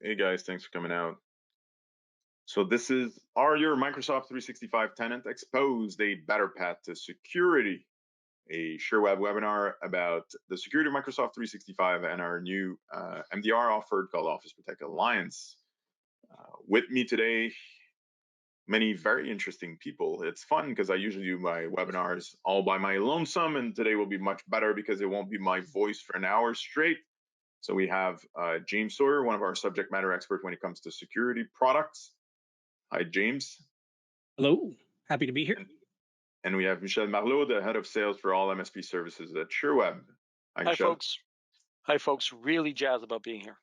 Hey guys, thanks for coming out. So this is Are Your Microsoft 365 Tenant Exposed a Better Path to Security? A Sherweb webinar about the security of Microsoft 365 and our new MDR offer called Office Protect Alliance. With me today, many very interesting people. It's fun because I usually do my webinars all by my lonesome, and today will be much better because it won't be my voice for an hour straight. So we have James Sawyer, one of our subject matter experts when it comes to security products. Hi, James. Hello, happy to be here. And, and we have Michel Marlot, the head of sales for all MSP services at Sherweb. Hi, Hi, Michel. folks. Hi, folks. Really jazzed about being here.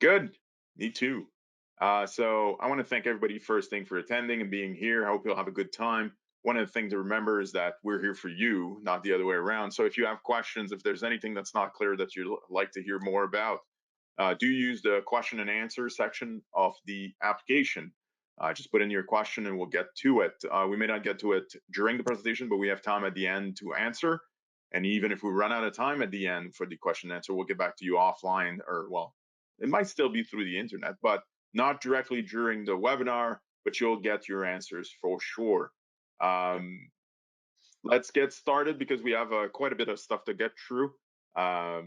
Good. Me too. So I want to thank everybody first thing for attending and being here. I hope you'll have a good time. One of the things to remember is that we're here for you, not the other way around. So if you have questions, if there's anything that's not clear that you'd like to hear more about, do use the question and answer section of the application. Just put in your question and we'll get to it. We may not get to it during the presentation, but we have time at the end to answer. And even if we run out of time at the end for the question and answer, we'll get back to you offline, or well, it might still be through the internet, but not directly during the webinar, but you'll get your answers for sure. Let's get started because we have quite a bit of stuff to get through. Other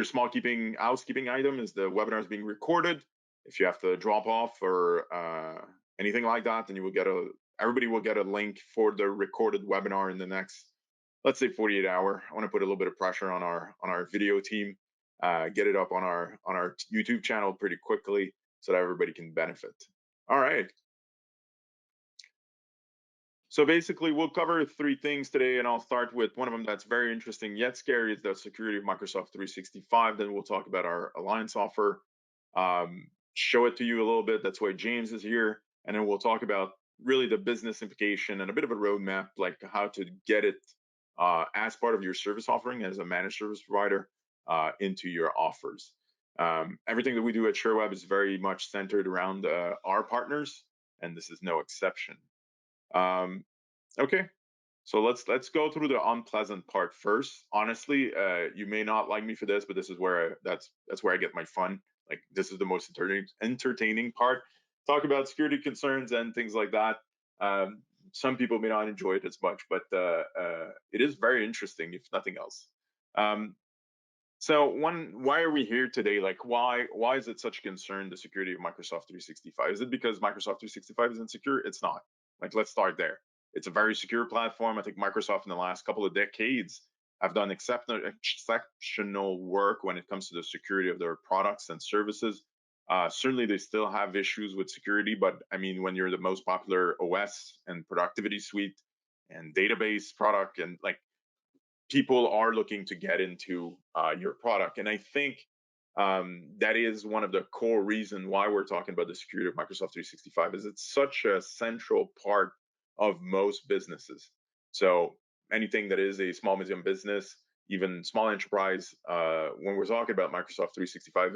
small housekeeping item is the webinar is being recorded. If you have to drop off or anything like that, then everybody will get a link for the recorded webinar in the next, let's say, 48 hour. I want to put a little bit of pressure on our video team, get it up on our YouTube channel pretty quickly so that everybody can benefit. All right. So basically, we'll cover three things today, and I'll start with one of them that's very interesting yet scary is the security of Microsoft 365. Then we'll talk about our Alliance offer, show it to you a little bit. That's why James is here. And then we'll talk about really the business implication and a bit of a roadmap, like how to get it as part of your service offering as a managed service provider into your offers. Everything that we do at Sherweb is very much centered around our partners, and this is no exception. Okay, so let's go through the unpleasant part first. Honestly, you may not like me for this, but this is where that's where I get my fun. Like this is the most entertaining part. Talk about security concerns and things like that. Some people may not enjoy it as much, but it is very interesting, if nothing else. So why are we here today? Like, why is it such a concern, the security of Microsoft 365? Is it because Microsoft 365 is insecure? It's not. Like, let's start there. It's a very secure platform. I think Microsoft in the last couple of decades have done exceptional work when it comes to the security of their products and services. Certainly, they still have issues with security, but I mean, when you're the most popular OS and productivity suite and database product, and like people are looking to get into your product. And I think that is one of the core reason why we're talking about the security of Microsoft 365 is it's such a central part of most businesses. So anything that is a small medium business, even small enterprise, when we're talking about Microsoft 365,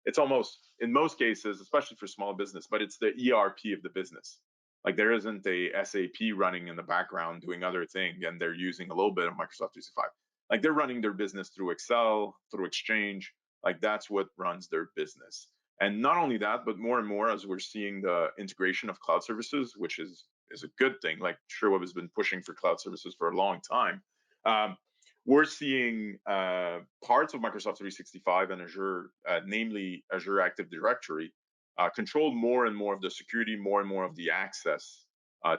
it's almost in most cases, especially for small business, but it's the ERP of the business. Like there isn't a SAP running in the background doing other thing, and they're using a little bit of Microsoft 365. Like they're running their business through Excel, through Exchange. Like that's what runs their business. And not only that, but more and more as we're seeing the integration of cloud services, which is a good thing. Like Sherweb has been pushing for cloud services for a long time. We're seeing parts of Microsoft 365 and Azure, namely Azure Active Directory, control more and more of the security, more and more of the access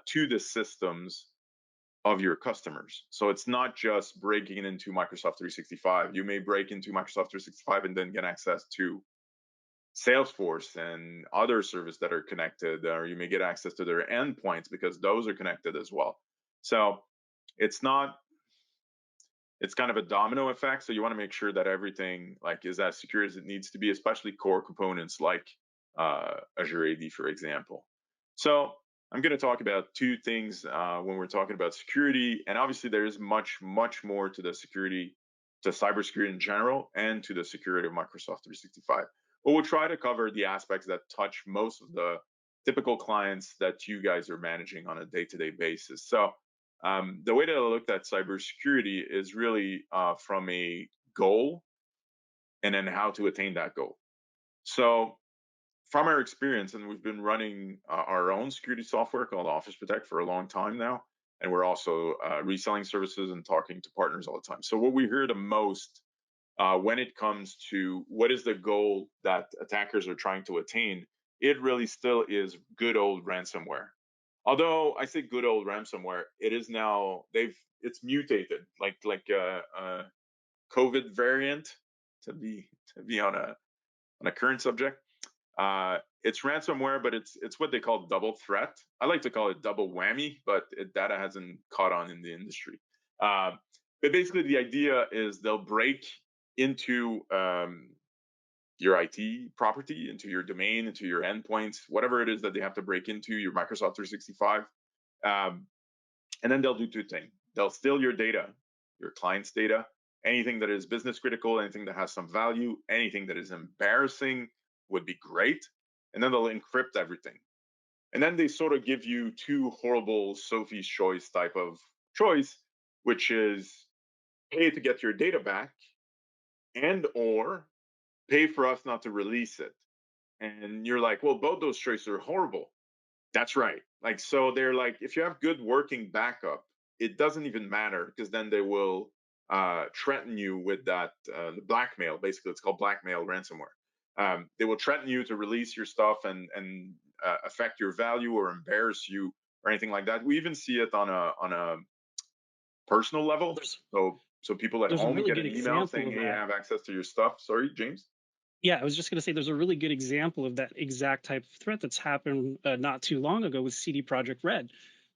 to the systems of your customers. So it's not just breaking into Microsoft 365. You may break into Microsoft 365 and then get access to Salesforce and other services that are connected, or you may get access to their endpoints because those are connected as well. So it's not it's kind of a domino effect. So you want to make sure that everything like is as secure as it needs to be, especially core components like Azure AD, for example. So I'm going to talk about two things when we're talking about security, and obviously there is much more to the security, to cybersecurity in general, and to the security of Microsoft 365. But we'll try to cover the aspects that touch most of the typical clients that you guys are managing on a day-to-day basis. So the way that I looked at cybersecurity is really from a goal and then how to attain that goal. So from our experience, and we've been running our own security software called Office Protect for a long time now, and we're also reselling services and talking to partners all the time. So what we hear the most when it comes to what is the goal that attackers are trying to attain, it really still is good old ransomware. Although I say good old ransomware, it is now it's mutated like COVID variant to be on a current subject. It's ransomware, but it's what they call double threat. I like to call it double whammy, but data hasn't caught on in the industry. Uh, but basically, the idea is they'll break into your IT property, into your domain, into your endpoints, whatever it is that they have to break into, your Microsoft 365. Um, and then they'll do two things. They'll steal your data, your client's data, anything that is business critical, anything that has some value, anything that is embarrassing would be great. And then they'll encrypt everything. And then they sort of give you two horrible Sophie's choice type of choice, which is pay to get your data back and or pay for us not to release it. And you're like, well, both those choices are horrible. That's right. Like, so they're like, if you have good working backup, it doesn't even matter because then they will threaten you with that the blackmail. Basically, it's called blackmail ransomware. They will threaten you to release your stuff and affect your value or embarrass you or anything like that. We even see it on a personal level. There's So people at there's a home really get good an email example saying, of "Hey, I that. have access to your stuff." Sorry, James. Yeah, I was just going to say there's a really good example of that exact type of threat that's happened not too long ago with CD Project Red.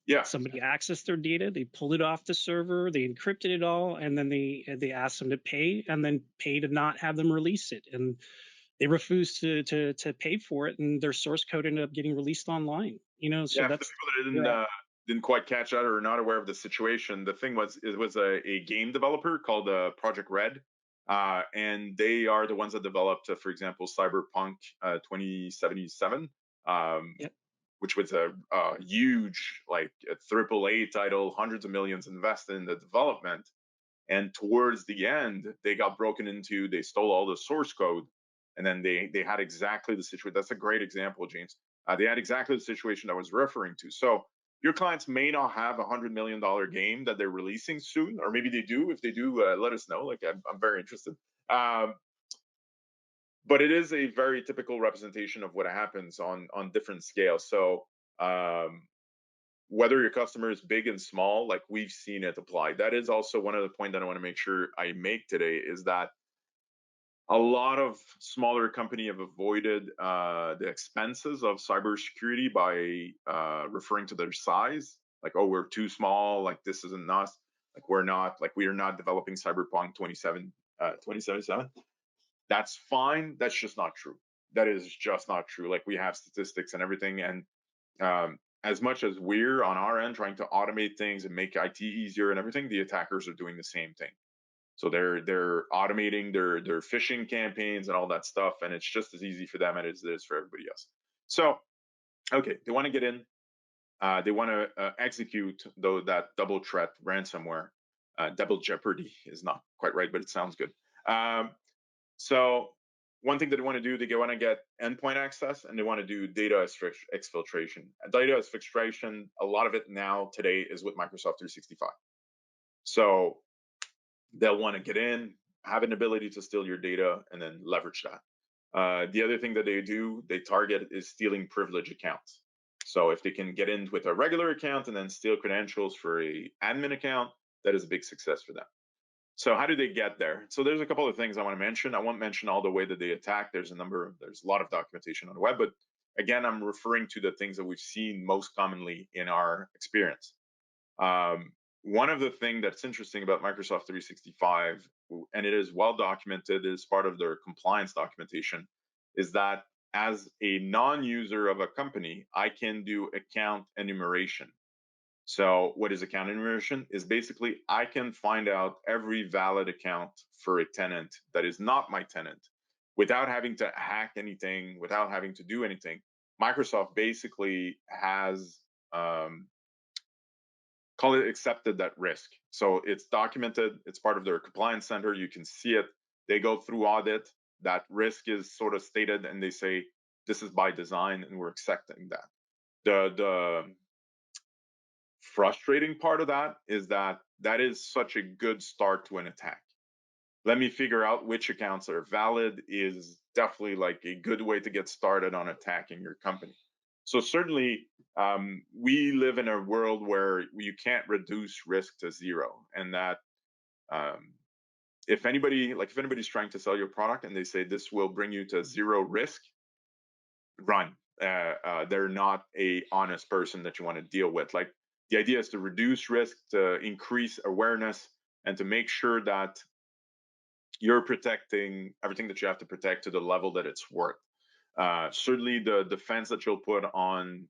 Yeah, Somebody accessed their data, they pulled it off the server, they encrypted it all, and then they asked them to pay, and then pay to not have them release it, and they refused to pay for it, and their source code ended up getting released online. So yeah. For the that's people that where didn't quite catch that or are not aware of the situation, the thing was it was a game developer called Project Red, and they are the ones that developed, for example, Cyberpunk 2077, um, Yep. which was a huge like a triple A title, hundreds of millions invested in the development. And towards the end, they got broken into. They stole all the source code, and then they had exactly the situation. That's a great example, James. They had exactly the situation I was referring to. So your clients may not have $100 million game that they're releasing soon, or maybe they do. If they do, let us know. Like I'm very interested. Um, but it is a very typical representation of what happens on different scales. So um, whether your customer is big and small, like we've seen it apply. That is also one of the points that I want to make sure I make today is that a lot of smaller company have avoided the expenses of cybersecurity by referring to their size, like, oh, we're too small, like this isn't us, like we are not developing Cyberpunk 2077. That's fine. That's just not true. That is just not true. Like we have statistics and everything, and as much as we're on our end trying to automate things and make IT easier and everything, the attackers are doing the same thing. So they're automating their phishing campaigns and all that stuff, and it's just as easy for them as it is for everybody else. So okay, they want to get in, they want to execute though that double threat ransomware. Double jeopardy is not quite right, but it sounds good. So one thing that they want to do, they want to get endpoint access and they want to do data exfiltration. Data exfiltration, a lot of it now today is with Microsoft 365. So they'll want to get in, have an ability to steal your data, and then leverage that. The other thing that they do, they target is stealing privilege accounts. So if they can get in with a regular account and then steal credentials for a admin account, that is a big success for them. So how do they get there? So there's a couple of things I want to mention. I won't mention all the way that they attack. There's a lot of documentation on the web, but again, I'm referring to the things that we've seen most commonly in our experience. Um, One of the things that's interesting about Microsoft 365, and it is well documented as part of their compliance documentation, is that as a non-user of a company, I can do account enumeration. So what is account enumeration? Is basically I can find out every valid account for a tenant that is not my tenant without having to hack anything, without having to do anything. Microsoft basically has call it accepted that risk. So it's documented, it's part of their compliance center. You can see it. They go through audit. that risk is sort of stated, and they say this is by design, and we're accepting that. The frustrating part of that is that that is such a good start to an attack. Let me figure out which accounts are valid is definitely like a good way to get started on attacking your company. So certainly, we live in a world where you can't reduce risk to zero, and that um, if anybody's trying to sell your product and they say this will bring you to zero risk, run. They're not a honest person that you want to deal with. Like, the idea is to reduce risk, to increase awareness, and to make sure that you're protecting everything that you have to protect to the level that it's worth. Certainly, the defense that you'll put on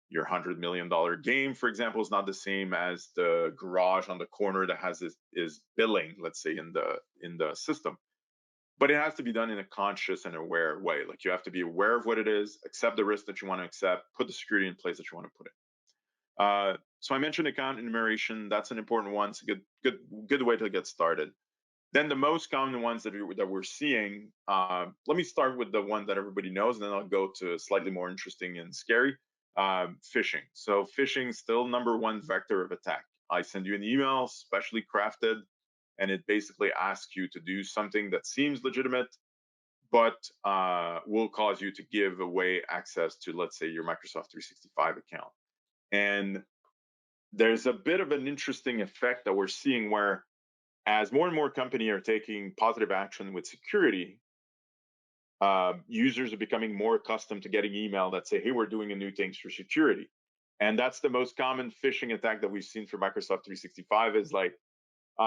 your $100 million game, for example, is not the same as the garage on the corner that has this is billing, let's say, in the system. But it has to be done in a conscious and aware way. Like, you have to be aware of what it is, accept the risk that you want to accept, put the security in place that you want to put it. So I mentioned account enumeration. That's an important one. It's a good way to get started. Then the most common ones that we're seeing. Let me start with the one that everybody knows, and then I'll go to slightly more interesting and scary. Phishing. So phishing still number one vector of attack. I send you an email, specially crafted, and it basically asks you to do something that seems legitimate, but will cause you to give away access to, let's say, your Microsoft 365 account. And there's a bit of an interesting effect that we're seeing where, as more and more companies are taking positive action with security, users are becoming more accustomed to getting email that say, hey, we're doing a new things for security. And that's the most common phishing attack that we've seen for Microsoft 365 is like,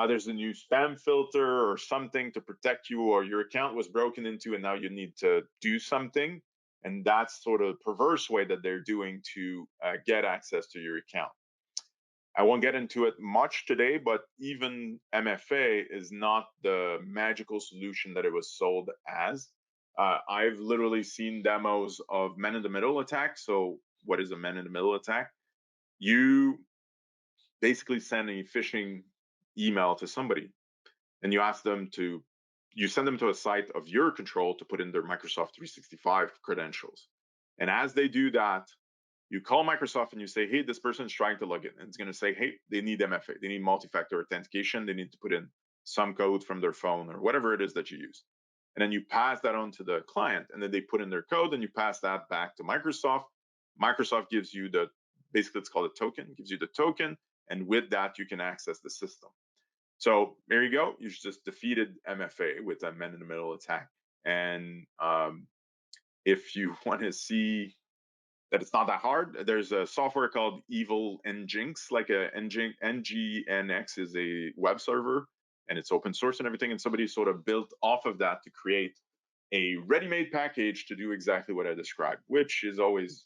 there's a new spam filter or something to protect you, or your account was broken into and now you need to do something. And that's sort of perverse way that they're doing to get access to your account. I won't get into it much today, but even MFA is not the magical solution that it was sold as. I've literally seen demos of man in the middle attack. So, what is a man in the middle attack? You basically send a phishing email to somebody and you send them to a site of your control to put in their Microsoft 365 credentials. And as they do that, you call Microsoft and you say, hey, this person is trying to log in. And it's going to say, hey, they need MFA. They need multi-factor authentication. They need to put in some code from their phone or whatever it is that you use. And then you pass that on to the client, and then they put in their code, and you pass that back to Microsoft. Microsoft gives you basically it's called a token, gives you the token. And with that, you can access the system. So there you go. You just defeated MFA with a man in the middle attack. And if you want to see that it's not that hard, there's a software called Evil Nginx, like a NGNX is a web server, and it's open source and everything. And somebody sort of built off of that to create a ready-made package to do exactly what I described, which is always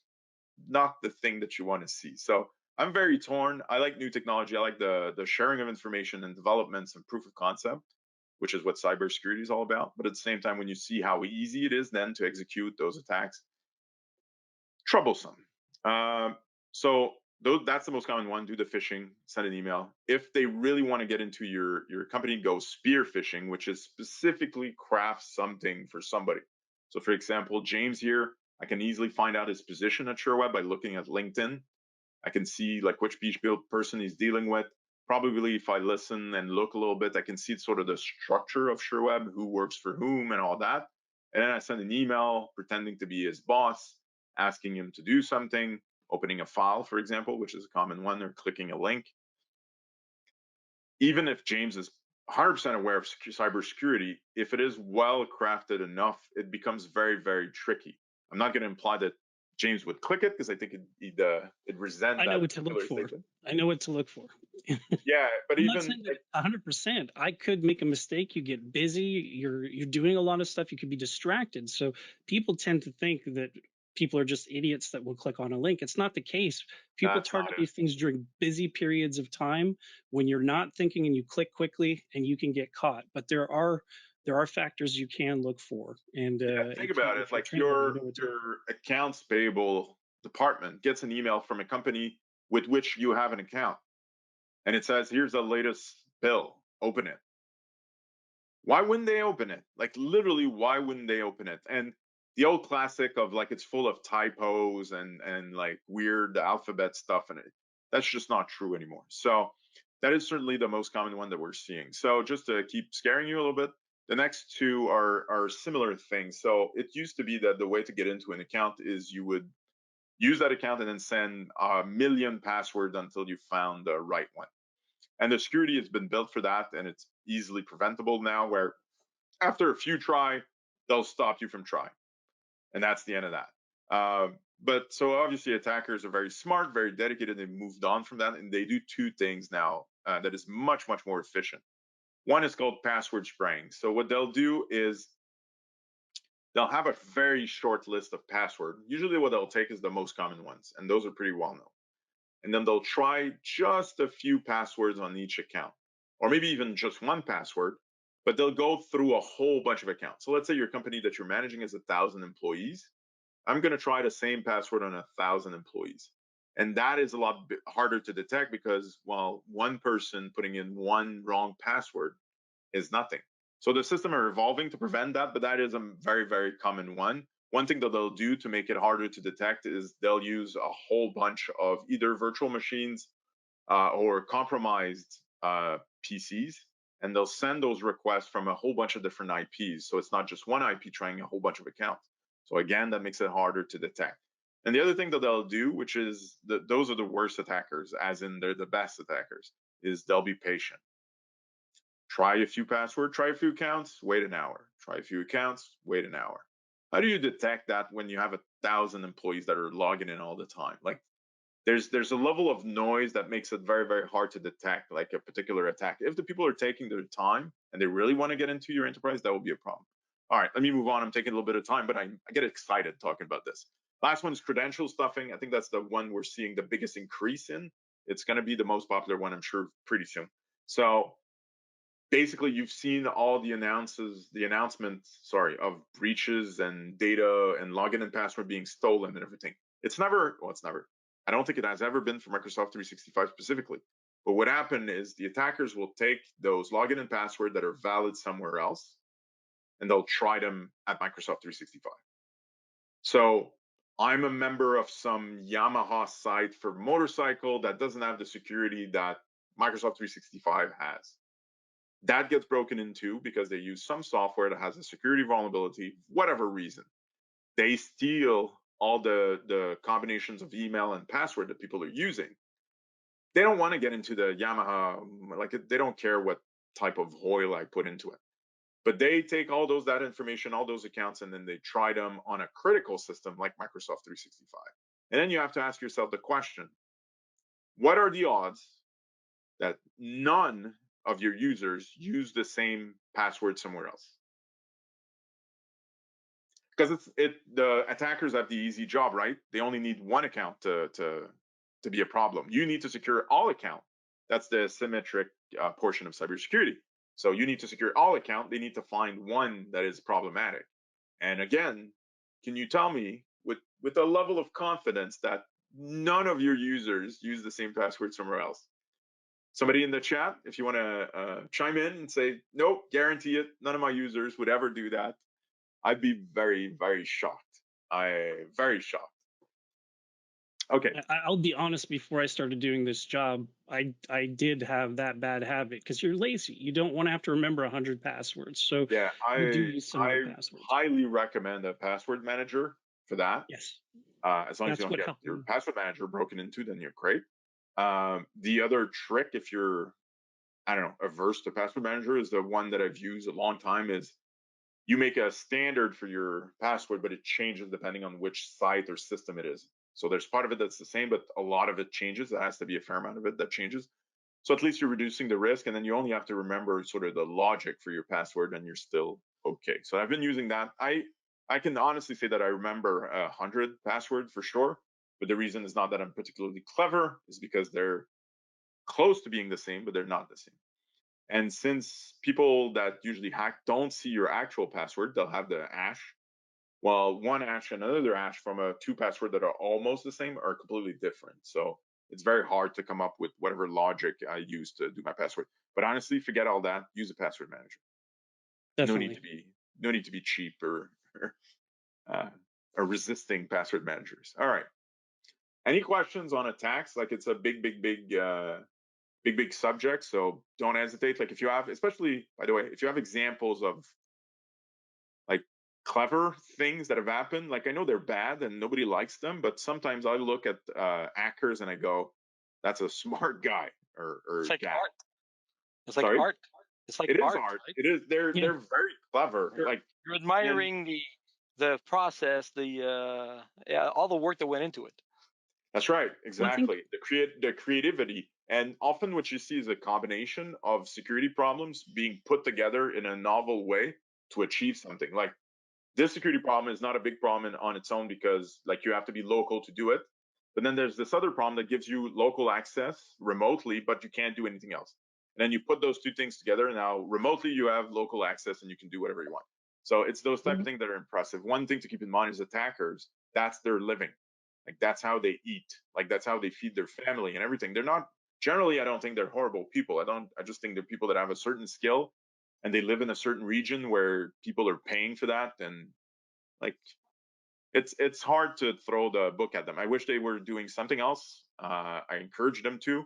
not the thing that you want to see. So I'm very torn. I like new technology. I like the sharing of information and developments and proof of concept, which is what cybersecurity is all about. But at the same time, when you see how easy it is then to execute those attacks, troublesome. So that's the most common one. Do the phishing, send an email. If they really want to get into your company, go spear phishing, which is specifically craft something for somebody. So for example, James here, I can easily find out his position at Sherweb by looking at LinkedIn. I can see like which beach build person he's dealing with. Probably if I listen and look a little bit, I can see sort of the structure of Sherweb, who works for whom and all that. And then I send an email pretending to be his boss, asking him to do something, opening a file, for example, which is a common one, or clicking a link. Even if James is 100% aware of cybersecurity, if it is well crafted enough, it becomes very, very tricky. I'm not going to imply that James would click it because I think it resent I know that what to look particular for. statement. I know what to look for. Yeah, but I'm not even saying that 100%. I could make a mistake. You get busy. You're doing a lot of stuff. You could be distracted. So people tend to think that people are just idiots that will click on a link. It's not the case. People that's not target it. these things during busy periods of time when you're not thinking, and you click quickly and you can get caught. But there are factors you can look for, and Yeah, think about it. if you're Like trained well, you know what to look your for. accounts payable department gets an email from a company with which you have an account, and it says, "Here's the latest bill. Open it." Why wouldn't they open it? Like literally, why wouldn't they open it? And the old classic of like it's full of typos and like weird alphabet stuff in it. That's just not true anymore. So that is certainly the most common one that we're seeing. So just to keep scaring you a little bit, the next two are similar things. So it used to be that the way to get into an account is you would use that account and then send a million passwords until you found the right one. And the security has been built for that, and it's easily preventable now. Where after a few try, they'll stop you from trying, and that's the end of that. But so obviously, attackers are very smart, very dedicated. They've moved on from that, and they do two things now that is much, much more efficient. One is called password spraying. So what they'll do is they'll have a very short list of passwords. Usually, what they'll take is the most common ones, and those are pretty well known. And then they'll try just a few passwords on each account, or maybe even just one password, but they'll go through a whole bunch of accounts. So let's say your company that you're managing is 1,000 employees. I'm going to try the same password on 1,000 employees. And that is a lot harder to detect because, well, one person putting in one wrong password is nothing. So the system are evolving to prevent that, but that is a very, very common one. One thing that they'll do to make it harder to detect is they'll use a whole bunch of either virtual machines or compromised PCs, and they'll send those requests from a whole bunch of different IPs. So it's not just one IP trying a whole bunch of accounts. So again, that makes it harder to detect. And the other thing that they'll do, which is those are the worst attackers, as in they're the best attackers, is they'll be patient. Try a few passwords, try a few accounts, wait an hour. Try a few accounts, wait an hour. How do you detect that when you have 1,000 employees that are logging in all the time? Like there's a level of noise that makes it very, very hard to detect like a particular attack. If the people are taking their time and they really want to get into your enterprise, that will be a problem. All right, let me move on. I'm taking a little bit of time, but I get excited talking about this. Last one is credential stuffing. I think that's the one we're seeing the biggest increase in. It's going to be the most popular one, I'm sure, pretty soon. So basically you've seen all the announcements, sorry, of breaches and data and login and password being stolen and everything. It's never, I don't think it has ever been for Microsoft 365 specifically. But what happened is the attackers will take those login and password that are valid somewhere else and they'll try them at Microsoft 365. So I'm a member of some Yamaha site for motorcycle that doesn't have the security that Microsoft 365 has. That gets broken into because they use some software that has a security vulnerability, whatever reason. They steal all the combinations of email and password that people are using. They don't want to get into the Yamaha, like they don't care what type of oil I put into it. But they take all those that information, all those accounts, and then they try them on a critical system like Microsoft 365. And then you have to ask yourself the question, what are the odds that none of your users use the same password somewhere else? Because the attackers have the easy job, right? They only need one account to be a problem. You need to secure all account. That's the symmetric portion of cybersecurity. So you need to secure all account. They need to find one that is problematic. And again, can you tell me with a level of confidence that none of your users use the same password somewhere else? Somebody in the chat, if you want to chime in and say, nope, guarantee it, none of my users would ever do that. I'd be very, very shocked. Very shocked. Okay. I'll be honest. Before I started doing this job, I did have that bad habit because you're lazy. You don't want to have to remember 100 passwords, so Yeah, you do use similar I passwords. highly recommend a password manager for that. Yes, As long as you that's don't what get helped your me. password manager broken into, then you're great. The other trick, if you're, I don't know, averse to password manager, is the one that I've used a long time. Is you make a standard for your password, but it changes depending on which site or system it is. So there's part of it that's the same, but a lot of it changes. There has to be a fair amount of it that changes. So at least you're reducing the risk, and then you only have to remember sort of the logic for your password, and you're still okay. So I've been using that. I can honestly say that I remember 100 passwords for sure, but the reason is not that I'm particularly clever, is because they're close to being the same, but they're not the same. And since people that usually hack don't see your actual password, they'll have the hash. While one hash and another hash from a two password that are almost the same are completely different. So it's very hard to come up with whatever logic I use to do my password. But honestly, forget all that. Use a password manager. No need Definitely. to be cheap uh, or resisting password managers. All right. Any questions on attacks? Like it's a big subject, so don't hesitate. Like if you have, especially by the way, if you have examples of like clever things that have happened, like I know they're bad and nobody likes them, but sometimes I look at hackers and I go, "That's a smart guy It's or like gal." art. It's like Sorry, art. It's like it is art, art. right? It is. Yeah. They're very clever. You're Like you're and admiring the process, yeah, all the work that went into it. that's right, Well, I think exactly. The creativity, and often what you see is a combination of security problems being put together in a novel way to achieve something. Like this security problem is not a big problem on its own because like you have to be local to do it. But then there's this other problem that gives you local access remotely, but you can't do anything else. And then you put those two things together. And now remotely you have local access and you can do whatever you want. So it's those type of well, things that are impressive. One thing to keep in mind is attackers, that's their living. Like that's how they eat. Like that's how they feed their family and everything. They're not generally, I don't think they're horrible people. I just think they're people that have a certain skill and they live in a certain region where people are paying for that and like it's hard to throw the book at them. I wish they were doing something else. I encourage them to,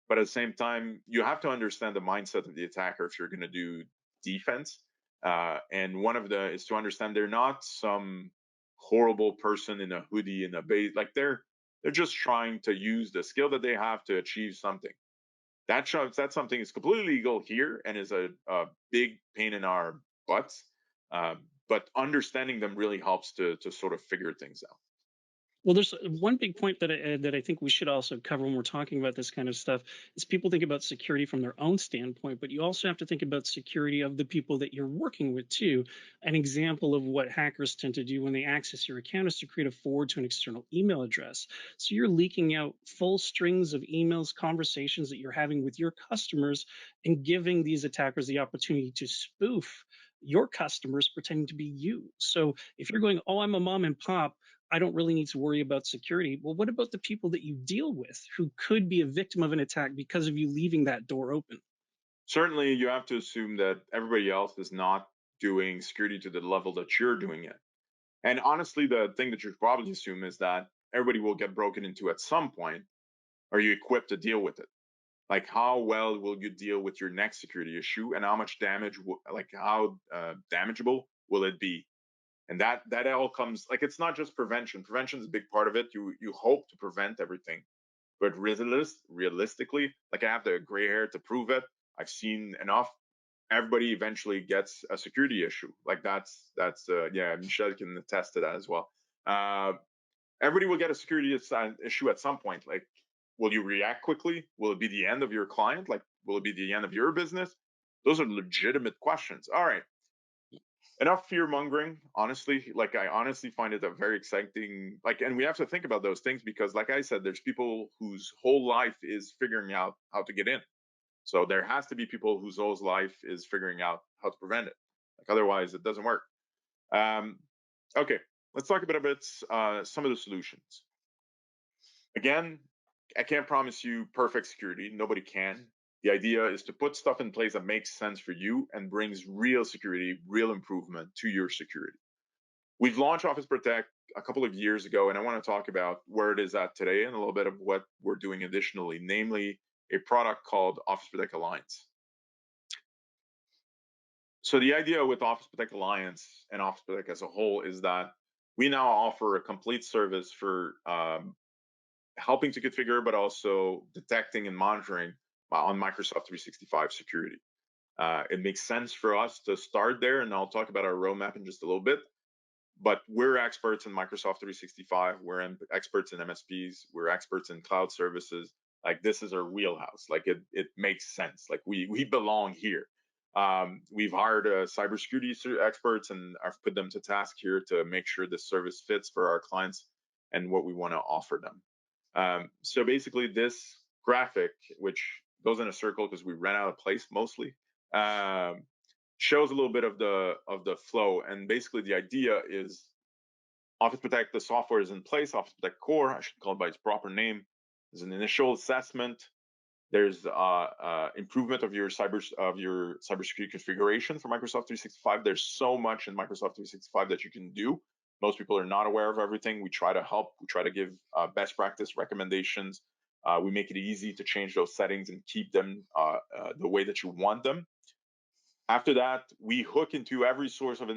but at the same time, you have to understand the mindset of the attacker if you're going to do defense. And one of the is to understand they're not some horrible person in a hoodie in a base. Like they're just trying to use the skill that they have to achieve something. That shows that something is completely legal here and is a big pain in our butts. But understanding them really helps to sort of figure things out. Well, there's one big point that I think we should also cover when we're talking about this kind of stuff is people think about security from their own standpoint, but you also have to think about security of the people that you're working with too. An example of what hackers tend to do when they access your account is to create a forward to an external email address. So you're leaking out full strings of emails, conversations that you're having with your customers, and giving these attackers the opportunity to spoof your customers pretending to be you. So if you're going, oh, I'm a mom and pop, I don't really need to worry about security. Well, what about the people that you deal with who could be a victim of an attack because of you leaving that door open? Certainly, you have to assume that everybody else is not doing security to the level that you're doing it. And honestly, the thing that you should probably assume is that everybody will get broken into at some point. Are you equipped to deal with it? Like, how well will you deal with your next security issue, and how much damage, like how damageable will it be? And that all comes like it's not just prevention. Prevention is a big part of it. You hope to prevent everything, but realistically, like I have the gray hair to prove it. I've seen enough. Everybody eventually gets a security issue. Like that's yeah, Michelle can attest to that as well. Uh, Everybody will get a security issue at some point. Like, will you react quickly? Will it be the end of your client? Like, will it be the end of your business? Those are legitimate questions. All right, enough fear mongering. Honestly, like I honestly find it a very exciting. Like, and we have to think about those things because, like I said, there's people whose whole life is figuring out how to get in. So there has to be people whose whole life is figuring out how to prevent it. Like otherwise, it doesn't work. Um, okay, let's talk about some of the solutions. Again, I can't promise you perfect security. Nobody can. The idea is to put stuff in place that makes sense for you and brings real security, real improvement to your security. We've launched Office Protect a couple of years ago, and I want to talk about where it is at today and a little bit of what we're doing additionally, namely a product called Office Protect Alliance. So the idea with Office Protect Alliance and Office Protect as a whole is that we now offer a complete service for helping to configure, but also detecting and monitoring on Microsoft 365 security. It makes sense for us to start there, and I'll talk about our roadmap in just a little bit. But we're experts in Microsoft 365. We're experts in MSPs. We're experts in cloud services. Like this is our wheelhouse. Like it makes sense. Like we belong here. We've hired cybersecurity experts, and I've put them to task here to make sure the service fits for our clients and what we want to offer them. So basically, this graphic, which goes in a circle because we ran out of place mostly, um, shows a little bit of the flow. And basically, the idea is Office Protect, the software is in place. Office Protect Core, I should call it by its proper name, is an initial assessment. There's improvement of your cybersecurity configuration for Microsoft 365. There's so much in Microsoft 365 that you can do. Most people are not aware of everything. We try to help. We try to give best practice recommendations. We make it easy to change those settings and keep them the way that you want them. After that, we hook into every source of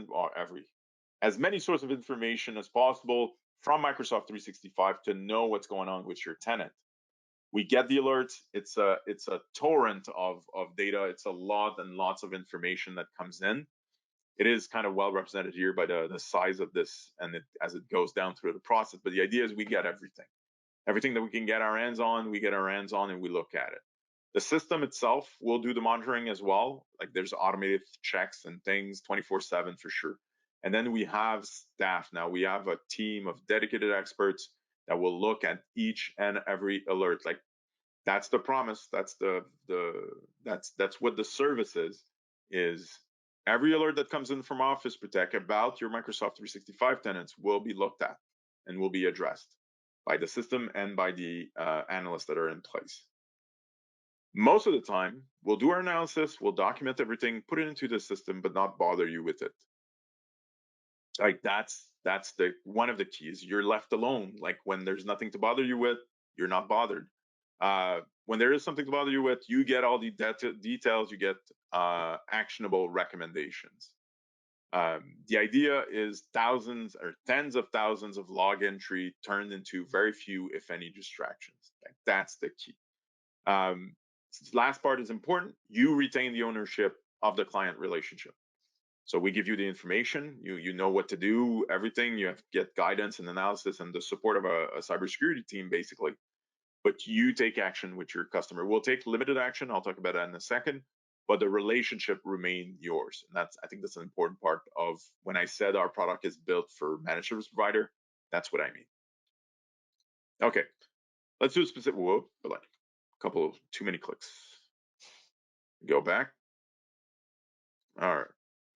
as many sources of information as possible from Microsoft 365 to know what's going on with your tenant. We get the alerts. It's a torrent of data. It's a lot and lots of information that comes in. It is kind of well represented here by the size of this and as it goes down through the process. But the idea is we get everything that we can get our hands on, we get our hands on and we look at it. The system itself will do the monitoring as well. Like there's automated checks and things 24/7 for sure. And then we have staff now. We have a team of dedicated experts that will look at each and every alert. Like that's the promise. That's that's what the service is every alert that comes in from Office Protect about your Microsoft 365 tenants will be looked at and will be addressed by the system and by the analysts that are in place. Most of the time, we'll do our analysis, we'll document everything, put it into the system, but not bother you with it. Like that's the one of the keys. You're left alone. Like when there's nothing to bother you with, you're not bothered. When there is something to bother you with, you get all the details. You get actionable recommendations. The idea is thousands or tens of thousands of log entry turned into very few, if any, distractions. Like that's the key. This last part is important. You retain the ownership of the client relationship. So we give you the information, you know what to do, everything. You have to get guidance and analysis and the support of a cybersecurity team, basically. But you take action with your customer. We'll take limited action. I'll talk about that in a second. But the relationship remain yours. And I think that's an important part of when I said our product is built for managed service provider. That's what I mean. Okay, let's do a specific. Whoa, hold on. Couple too many clicks. Go back. All right.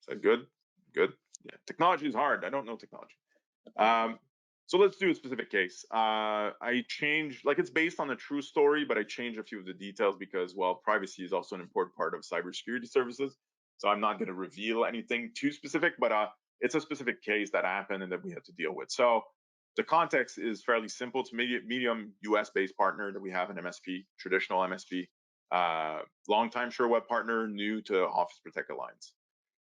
Is that good? Good. Yeah. Technology is hard. I don't know technology. So let's do a specific case. I changed, like it's based on a true story, but I changed a few of the details because, well, privacy is also an important part of cybersecurity services. So I'm not going to reveal anything too specific, but it's a specific case that happened and that we had to deal with. So the context is fairly simple. It's a medium US-based partner that we have an MSP, traditional MSP, longtime Sherweb partner, new to Office Protect Alliance.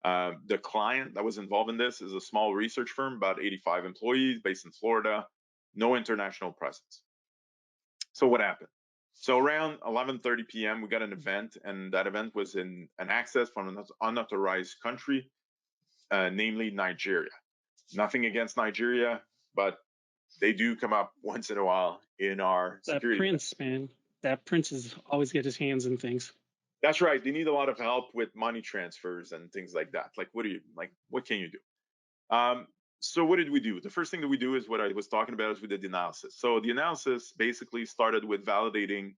The client that was involved in this is a small research firm, about 85 employees, based in Florida, no international presence. So what happened? So around 11:30 p.m., we got an event, and that event was in an access from an unauthorized country, namely Nigeria. Nothing against Nigeria, but they do come up once in a while in our That security. prince, man. That prince is always get his hands in things. That's right. They need a lot of help with money transfers and things like that. Like, what can you do? So what did we do? The first thing that we do is what I was talking about is we did the analysis. So the analysis basically started with validating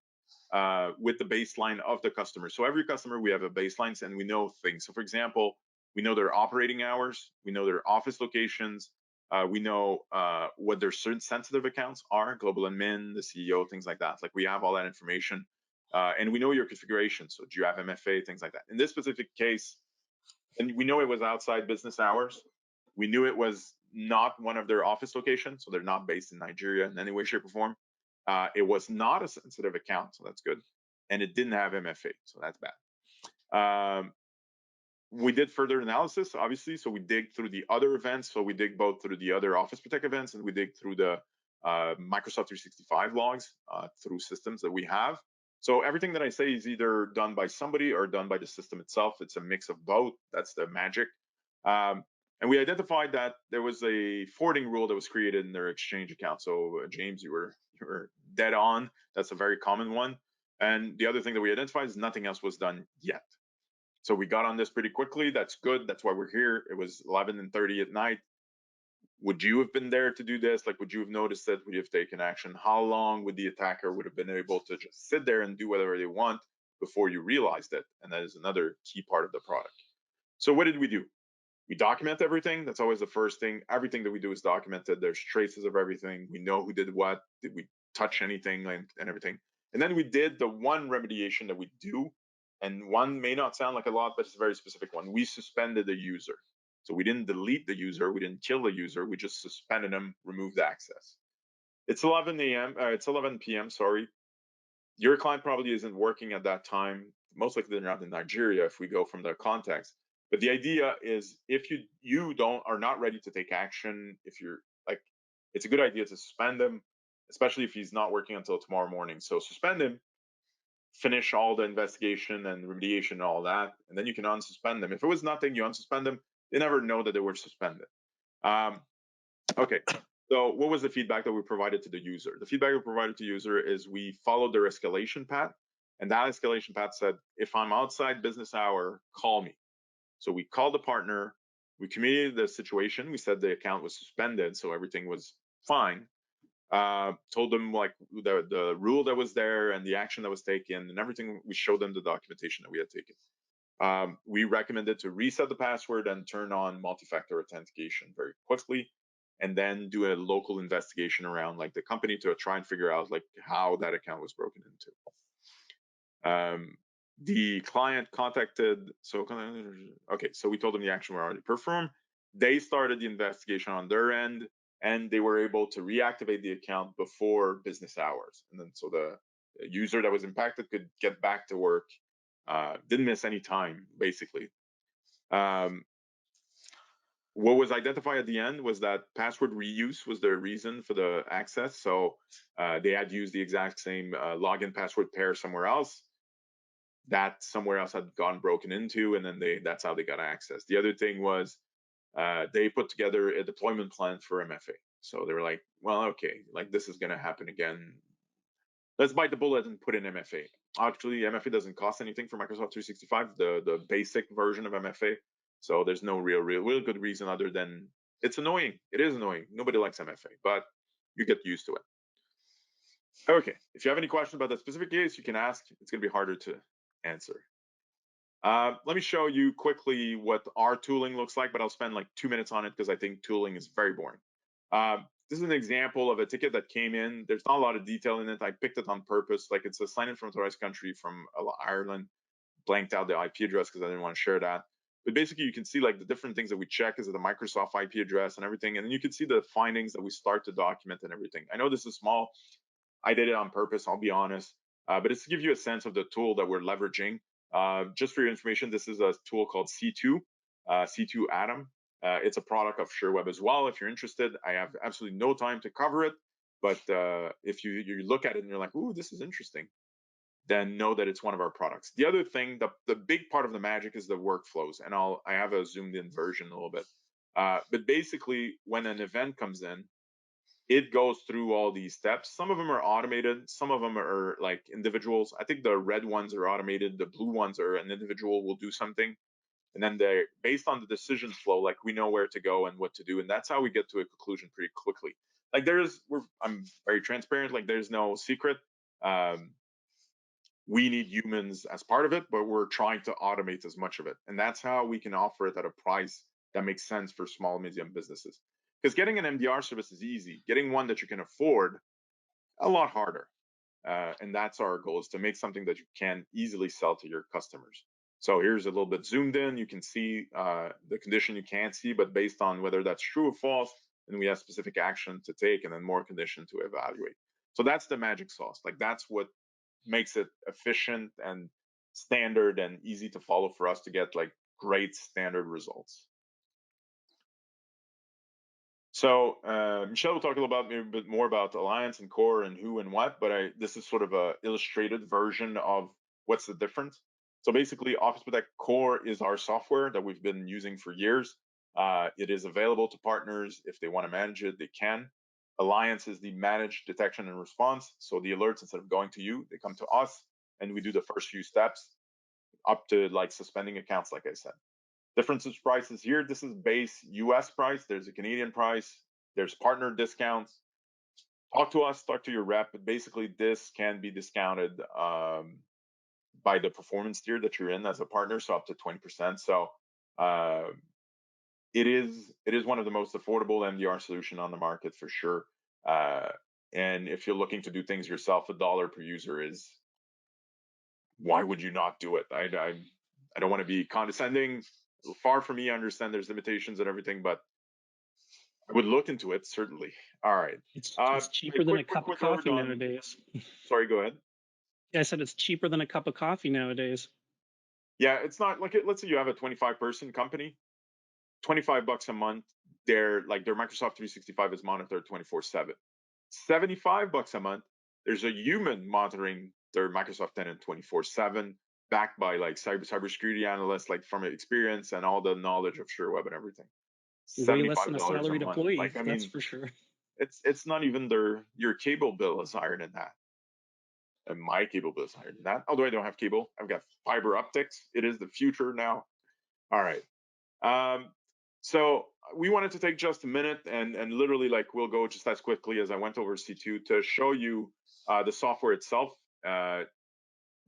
with the baseline of the customer. So every customer, we have a baseline and we know things. So for example, we know their operating hours, we know their office locations, we know what their certain sensitive accounts are, global admin, the CEO, things like that. Like we have all that information. And we know your configuration. So do you have MFA, things like that. In this specific case, and we know it was outside business hours. We knew it was not one of their office locations, so they're not based in Nigeria in any way, shape, or form. It was not a sensitive account, so that's good. And it didn't have MFA, so that's bad. We did further analysis, obviously, so we dig through the other events. So we dig both through the other Office Protect events and we dig through the Microsoft 365 logs through systems that we have. So everything that I say is either done by somebody or done by the system itself. It's a mix of both. That's the magic. And we identified that there was a forwarding rule that was created in their Exchange account. So James, you were dead on. That's a very common one. And the other thing that we identified is nothing else was done yet. So we got on this pretty quickly. That's good. That's why we're here. It was 11:30 at night. Would you have been there to do this? Like, would you have noticed it? Would you have taken action? How long would the attacker would have been able to just sit there and do whatever they want before you realized it? And that is another key part of the product. So what did we do? We document everything. That's always the first thing. Everything that we do is documented. There's traces of everything. We know who did what. Did we touch anything and everything? And then we did the one remediation that we do, and one may not sound like a lot, but it's a very specific one. We suspended the user. So we didn't delete the user, we didn't kill the user, we just suspended them, removed access. It's 11 a.m. It's 11 p.m. Sorry, your client probably isn't working at that time. Most likely they're not in Nigeria if we go from the context. But the idea is if you don't are not ready to take action, if you're like, it's a good idea to suspend him, especially if he's not working until tomorrow morning. So suspend him, finish all the investigation and remediation and all that, and then you can unsuspend them. If it was nothing, you unsuspend them. They never know that they were suspended. Okay. So what was the feedback that we provided to the user? The feedback we provided to the user is we followed their escalation path. And that escalation path said, if I'm outside business hour, call me. So we called the partner, we communicated the situation. We said the account was suspended, so everything was fine. Told them like the rule that was there and the action that was taken and everything. We showed them the documentation that we had taken. We recommended to reset the password and turn on multi-factor authentication very quickly, and then do a local investigation around like the company to try and figure out like how that account was broken into. The client contacted, so we told them the action were already performed. They started the investigation on their end, and they were able to reactivate the account before business hours. And then so the user that was impacted could get back to work, didn't miss any time, basically. What was identified at the end was that password reuse was the reason for the access. So they had used the exact same login password pair somewhere else. That somewhere else had gone broken into, and then that's how they got access. The other thing was they put together a deployment plan for MFA. So they were like, well, okay, like this is going to happen again. Let's bite the bullet and put in MFA. Actually, MFA doesn't cost anything for Microsoft 365, the basic version of MFA. So there's no real good reason other than it's annoying. It is annoying. Nobody likes MFA, but you get used to it. Okay, if you have any questions about that specific case, you can ask. It's going to be harder to answer. Let me show you quickly what our tooling looks like, but I'll spend like 2 minutes on it because I think tooling is very boring. This is an example of a ticket that came in. There's not a lot of detail in it. I picked it on purpose. Like it's a sign in from authorized country from Ireland. Blanked out the IP address because I didn't want to share that. But basically, you can see like the different things that we check is the Microsoft IP address and everything. And then you can see the findings that we start to document and everything. I know this is small. I did it on purpose, I'll be honest. But it's to give you a sense of the tool that we're leveraging. Just for your information, this is a tool called C2, C2 Atom. It's a product of Sherweb as well. If you're interested, I have absolutely no time to cover it. But if you look at it and you're like, ooh, this is interesting, then know that it's one of our products. The other thing, the big part of the magic is the workflows. And I have a zoomed in version a little bit. But basically, when an event comes in, it goes through all these steps. Some of them are automated, some of them are like individuals. I think the red ones are automated, the blue ones are an individual will do something. And then they based on the decision flow, like we know where to go and what to do. And that's how we get to a conclusion pretty quickly. Like I'm very transparent, like there's no secret. We need humans as part of it, but we're trying to automate as much of it. And that's how we can offer it at a price that makes sense for small, medium businesses. Because getting an MDR service is easy. Getting one that you can afford, a lot harder. And that's our goal, is to make something that you can easily sell to your customers. So here's a little bit zoomed in. You can see the condition you can't see, but based on whether that's true or false, then we have specific action to take and then more condition to evaluate. So that's the magic sauce. Like that's what makes it efficient and standard and easy to follow for us to get like great standard results. So Michelle will talk a little about maybe a bit more about Alliance and Core and who and what, but this is sort of a illustrated version of what's the difference. So basically, Office Protect Core is our software that we've been using for years. It is available to partners. If they want to manage it, they can. Alliance is the managed detection and response. So the alerts, instead of going to you, they come to us, and we do the first few steps up to like suspending accounts, like I said. Differences prices here. This is base US price. There's a Canadian price. There's partner discounts. Talk to us, talk to your rep. But basically, this can be discounted by the performance tier that you're in as a partner, so up to 20%. So it is one of the most affordable MDR solution on the market for sure. And if you're looking to do things yourself, $1 per user is, why would you not do it? I don't want to be condescending. Far from me, I understand there's limitations and everything, but I would look into it certainly. All right. It's A cheaper than a quick cup of word coffee on. nowadays. Sorry, go ahead. Yeah, I said it's cheaper than a cup of coffee nowadays. Yeah, it's not like let's say you have a 25-person company, $25 a month. Their Microsoft 365 is monitored 24/7. $75 a month. There's a human monitoring their Microsoft tenant 24/7, backed by like cybersecurity analysts, like from experience and all the knowledge of Sherweb and everything. Way seventy less five than a dollars a salaried month. employee, Like I that's mean, for sure. it's not even your cable bill is higher than that, and my cable bill is higher than that. Although I don't have cable, I've got fiber optics. It is the future now. All right. Um, so we wanted to take just a minute and literally like we'll go just as quickly as I went over C2 to show you the software itself.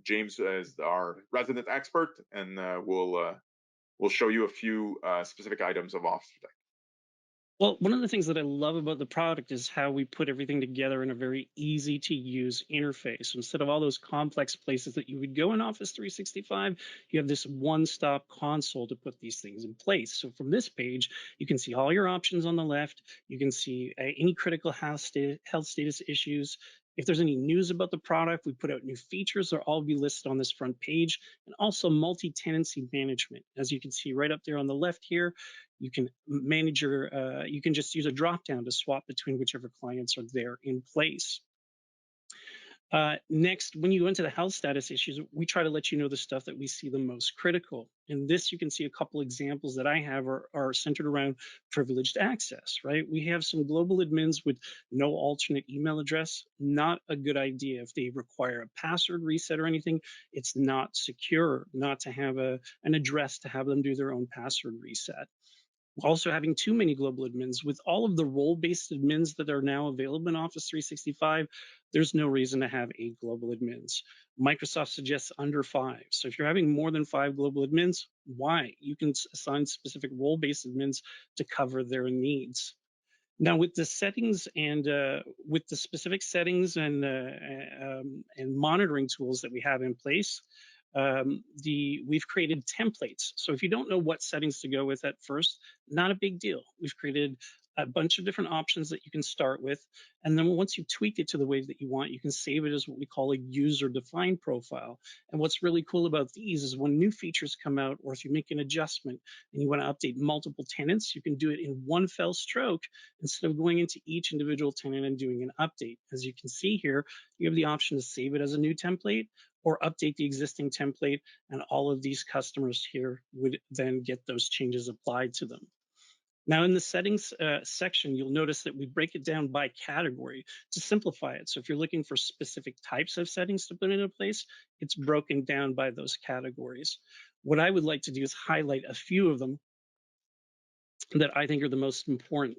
James is our resident expert, and we'll show you a few specific items of Office Protect. Well, one of the things that I love about the product is how we put everything together in a very easy to use interface. Instead of all those complex places that you would go in Office 365, you have this one stop console to put these things in place. So from this page, you can see all your options on the left. You can see any critical health status issues. If there's any news about the product, we put out new features, they'll all be listed on this front page, and also multi tenancy management. As you can see right up there on the left here, you can manage your you can just use a drop down to swap between whichever clients are there in place. Next, when you go into the health status issues, we try to let you know the stuff that we see the most critical. In this, you can see a couple examples that I have are centered around privileged access, right? We have some global admins with no alternate email address. Not a good idea. If they require a password reset or anything, it's not secure not to have an address to have them do their own password reset. Also, having too many global admins with all of the role-based admins that are now available in Office 365, there's no reason to have 8 global admins. Microsoft suggests under 5. So if you're having more than 5 global admins, why? You can assign specific role-based admins to cover their needs. Now, with the settings and with the specific settings and monitoring tools that we have in place, we've created templates. So if you don't know what settings to go with at first, not a big deal. We've created a bunch of different options that you can start with, and then once you tweak it to the way that you want, you can save it as what we call a user-defined profile. And what's really cool about these is when new features come out, or if you make an adjustment and you want to update multiple tenants, you can do it in one fell stroke instead of going into each individual tenant and doing an update. As you can see here, you have the option to save it as a new template or update the existing template, and all of these customers here would then get those changes applied to them. Now in the settings section, you'll notice that we break it down by category to simplify it. So if you're looking for specific types of settings to put into place, it's broken down by those categories. What I would like to do is highlight a few of them that I think are the most important.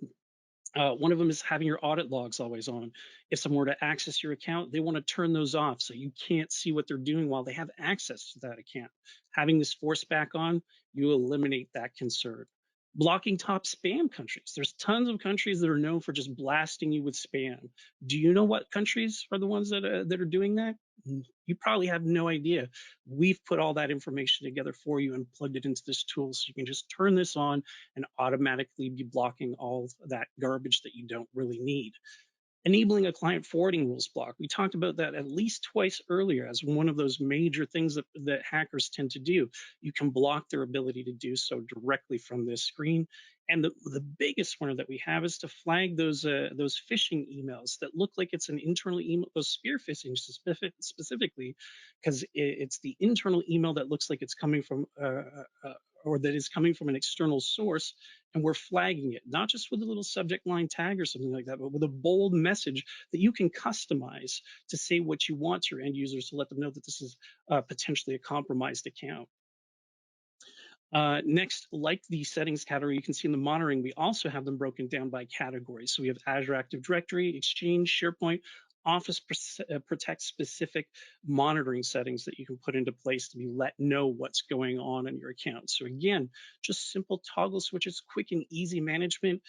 One of them is having your audit logs always on. If someone were to access your account, they want to turn those off so you can't see what they're doing while they have access to that account. Having this force back on, you eliminate that concern. Blocking top spam countries. There's tons of countries that are known for just blasting you with spam. Do you know what countries are the ones that are doing that? You probably have no idea. We've put all that information together for you and plugged it into this tool so you can just turn this on and automatically be blocking all that garbage that you don't really need. Enabling a client forwarding rules block. We talked about that at least twice earlier as one of those major things that hackers tend to do. You can block their ability to do so directly from this screen. And the biggest one that we have is to flag those phishing emails that look like it's an internal email, those spear phishing specifically, because it's the internal email that looks like it's coming from or that is coming from an external source, and we're flagging it, not just with a little subject line tag or something like that, but with a bold message that you can customize to say what you want to your end users to let them know that this is potentially a compromised account. Next, like the settings category, you can see in the monitoring, we also have them broken down by categories. So we have Azure Active Directory, Exchange, SharePoint, Office Protect specific monitoring settings that you can put into place to be let know what's going on in your account. So again, just simple toggle switches, quick and easy management.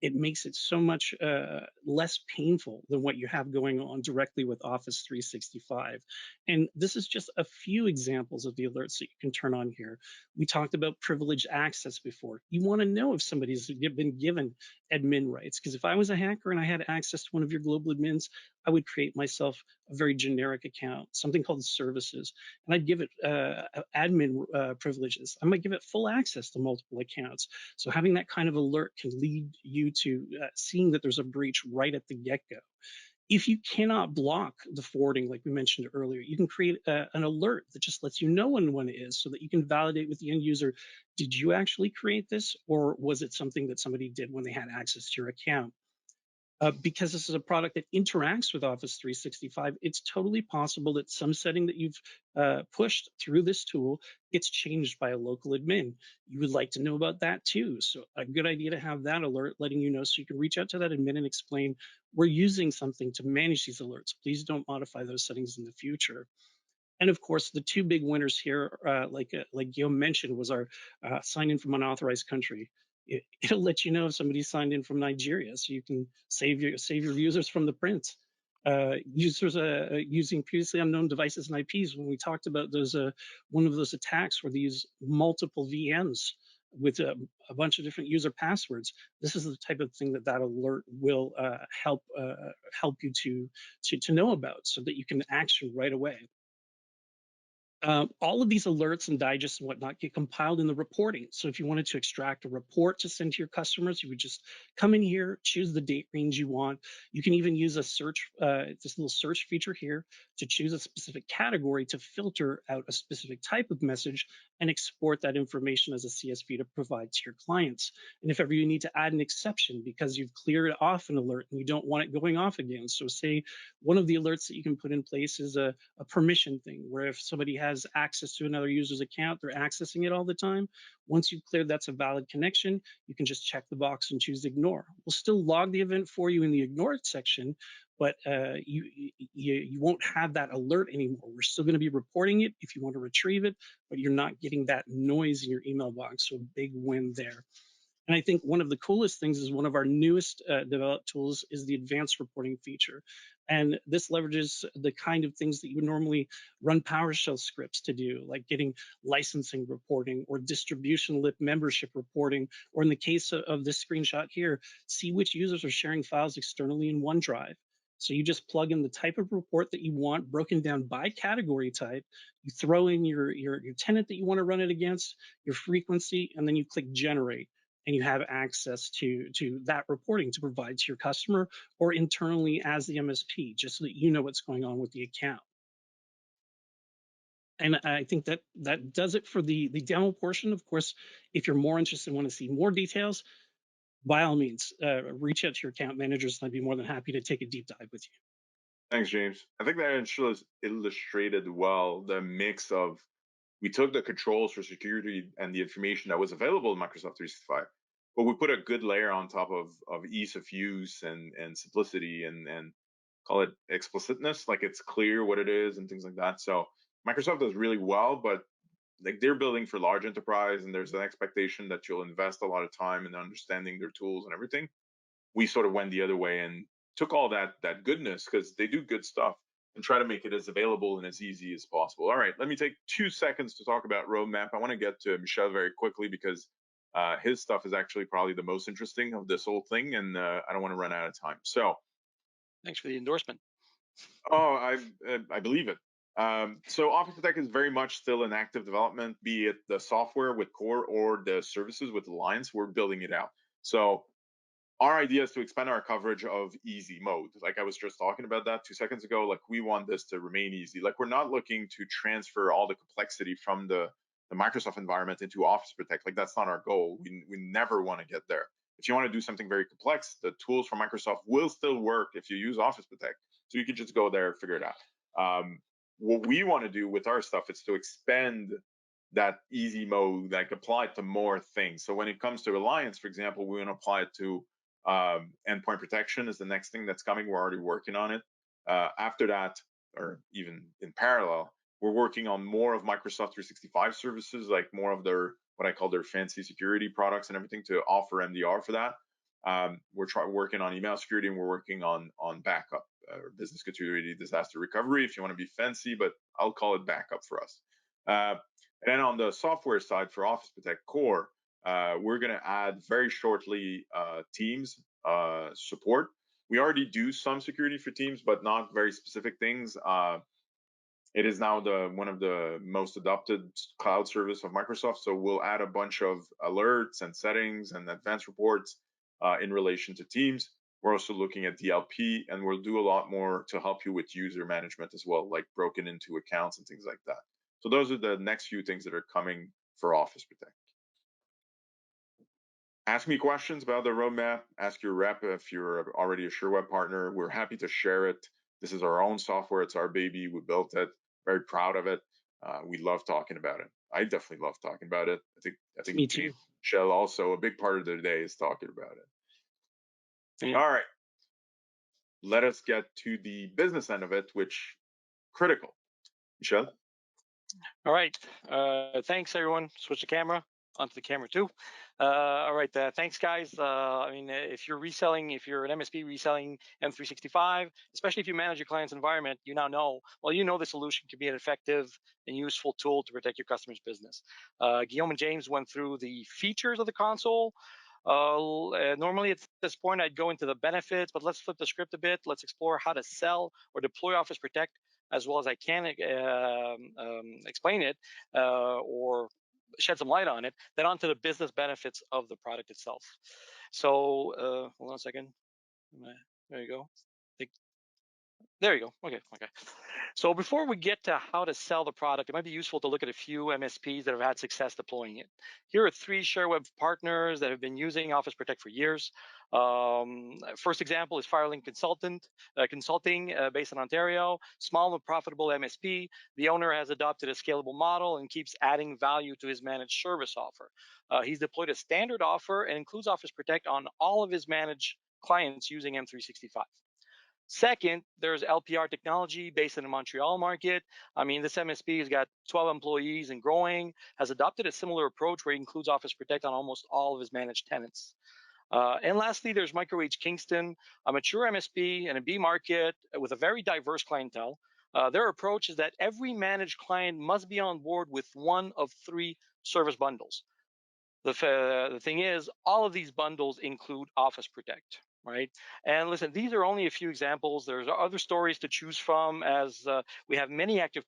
it makes it so much less painful than what you have going on directly with Office 365. And this is just a few examples of the alerts that you can turn on here. We talked about privileged access before. You want to know if somebody's been given admin rights, because if I was a hacker and I had access to one of your global admins, I would create myself a very generic account, something called services, and I'd give it admin privileges. I might give it full access to multiple accounts. So having that kind of alert can lead you to seeing that there's a breach right at the get-go. If you cannot block the forwarding, like we mentioned earlier, you can create an alert that just lets you know when one is, so that you can validate with the end user, did you actually create this, or was it something that somebody did when they had access to your account? Because this is a product that interacts with Office 365, it's totally possible that some setting that you've pushed through this tool gets changed by a local admin. You would like to know about that too. So, a good idea to have that alert letting you know, so you can reach out to that admin and explain, we're using something to manage these alerts. Please don't modify those settings in the future. And of course, the two big winners here, like Guillaume mentioned, was our sign in from unauthorized country. It'll let you know if somebody signed in from Nigeria, so you can save your users from the print. Users using previously unknown devices and IPs. When we talked about those, one of those attacks where they use multiple VMs with a bunch of different user passwords. This is the type of thing that alert will help you to know about, so that you can action right away. All of these alerts and digests and whatnot get compiled in the reporting. So if you wanted to extract a report to send to your customers, you would just come in here, choose the date range you want. You can even use a search, this little search feature here, to choose a specific category to filter out a specific type of message and export that information as a CSV to provide to your clients. And if ever you need to add an exception because you've cleared off an alert and you don't want it going off again. So say one of the alerts that you can put in place is a permission thing, where if somebody has access to another user's account, they're accessing it all the time. Once you've cleared that's a valid connection, you can just check the box and choose ignore. We'll still log the event for you in the ignored section, but you won't have that alert anymore. We're still going to be reporting it if you want to retrieve it, but you're not getting that noise in your email box. So a big win there. And I think one of the coolest things is one of our newest developed tools is the advanced reporting feature. And this leverages the kind of things that you would normally run PowerShell scripts to do, like getting licensing reporting or distribution list membership reporting, or in the case of this screenshot here, see which users are sharing files externally in OneDrive. So you just plug in the type of report that you want, broken down by category type. You throw in your tenant that you want to run it against, your frequency, and then you click generate, and you have access to that reporting to provide to your customer or internally as the MSP, just so that you know what's going on with the account. And I think that does it for the demo portion. Of course, if you're more interested and want to see more details, by all means, reach out to your account managers, and I'd be more than happy to take a deep dive with you. Thanks, James. I think that illustrated well the mix of, we took the controls for security and the information that was available in Microsoft 365, but we put a good layer on top of ease of use and simplicity and call it explicitness, like it's clear what it is and things like that. So Microsoft does really well, but like they're building for large enterprise, and there's an expectation that you'll invest a lot of time in understanding their tools and everything. We sort of went the other way and took all that goodness, because they do good stuff, and try to make it as available and as easy as possible. All right, let me take 2 seconds to talk about roadmap. I want to get to Michel very quickly, because his stuff is actually probably the most interesting of this whole thing, and I don't want to run out of time. So, Thanks for the endorsement. oh, I believe it. So Office Protect is very much still in active development, be it the software with Core or the services with Alliance. We're building it out. So our idea is to expand our coverage of easy mode. Like I was just talking about that 2 seconds ago. Like we want this to remain easy. Like we're not looking to transfer all the complexity from the Microsoft environment into Office Protect. Like that's not our goal. We never want to get there. If you want to do something very complex, the tools from Microsoft will still work if you use Office Protect. So you can just go there, figure it out. What we want to do with our stuff is to expand that easy mode, like apply it to more things. So when it comes to Alliance, for example, we want to apply it to endpoint protection is the next thing that's coming. We're already working on it. After that, or even in parallel, we're working on more of Microsoft 365 services, like more of their, what I call their fancy security products and everything, to offer MDR for that. We're working on email security, and we're working on backup, business continuity, disaster recovery. If you want to be fancy, but I'll call it backup for us. And then on the software side for Office Protect Core, we're going to add very shortly Teams support. We already do some security for Teams, but not very specific things. It is now one of the most adopted cloud service of Microsoft. So we'll add a bunch of alerts and settings and advanced reports in relation to Teams. We're also looking at DLP, and we'll do a lot more to help you with user management as well, like broken into accounts and things like that. So those are the next few things that are coming for Office Protect. Ask me questions about the roadmap. Ask your rep if you're already a Sherweb partner. We're happy to share it. This is our own software. It's our baby. We built it. Very proud of it. We love talking about it. I definitely love talking about it. I think Me too. Michelle also, a big part of their day is talking about it. Yeah. All right. Let us get to the business end of it, which critical. Michelle? All right. Thanks, everyone. Switch the camera onto the camera too. All right. Thanks, guys. I mean, if you're reselling, if you're an MSP reselling M365, especially if you manage your client's environment, you now know, well, you know the solution can be an effective and useful tool to protect your customer's business. Guillaume and James went through the features of the console. Normally at this point, I'd go into the benefits, but let's flip the script a bit. Let's explore how to sell or deploy Office Protect as well as I can explain it or shed some light on it, then onto the business benefits of the product itself. So hold on a second. There you go. There you go. Okay. So before we get to how to sell the product, it might be useful to look at a few MSPs that have had success deploying it. Here are 3 Sherweb partners that have been using Office Protect for years. First example is Firelink Consulting, based in Ontario, small but profitable MSP. The owner has adopted a scalable model and keeps adding value to his managed service offer. He's deployed a standard offer and includes Office Protect on all of his managed clients using M365. Second, there's LPR Technology based in the Montreal market. I mean, this MSP has got 12 employees and growing, has adopted a similar approach where he includes Office Protect on almost all of his managed tenants. And lastly, there's MicroH Kingston, a mature MSP in a B market with a very diverse clientele. Their approach is that every managed client must be on board with one of 3 service bundles. The thing is, all of these bundles include Office Protect, right? And listen, these are only a few examples. There's other stories to choose from, as we have many active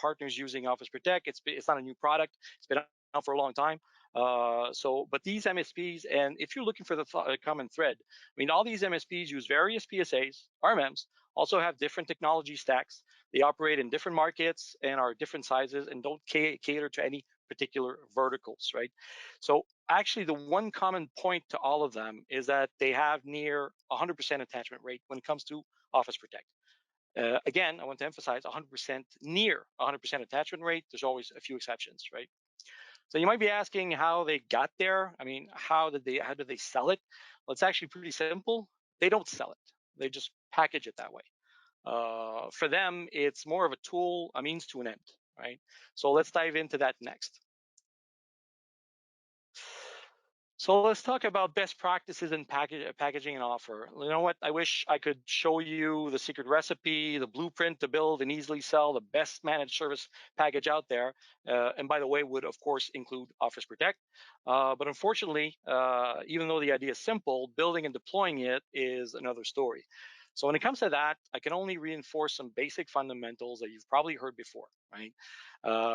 partners using Office Protect. It's not a new product. It's been out for a long time. But these MSPs, and if you're looking for the common thread, I mean, all these MSPs use various PSAs, RMMs, also have different technology stacks. They operate in different markets and are different sizes and don't cater to any particular verticals, right? So actually, the one common point to all of them is that they have near 100% attachment rate when it comes to Office Protect. Again, I want to emphasize 100%, near 100% attachment rate. There's always a few exceptions, right? So you might be asking how they got there. I mean, how did they sell it? Well, it's actually pretty simple. They don't sell it. They just package it that way. For them, it's more of a tool, a means to an end, right? So let's dive into that next. So let's talk about best practices in packaging an offer. You know what? I wish I could show you the secret recipe, the blueprint to build and easily sell the best managed service package out there. And by the way, would of course include Office Protect. But unfortunately, even though the idea is simple, building and deploying it is another story. So when it comes to that, I can only reinforce some basic fundamentals that you've probably heard before, right?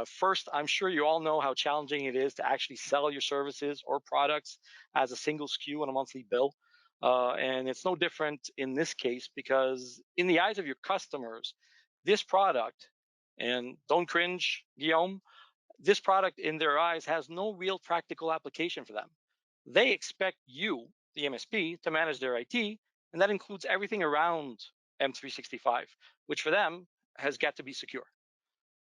First, I'm sure you all know how challenging it is to actually sell your services or products as a single SKU on a monthly bill. And it's no different in this case because, in the eyes of your customers, this product, and don't cringe, Guillaume, this product in their eyes has no real practical application for them. They expect you, the MSP, to manage their IT, and that includes everything around M365, which for them has got to be secure,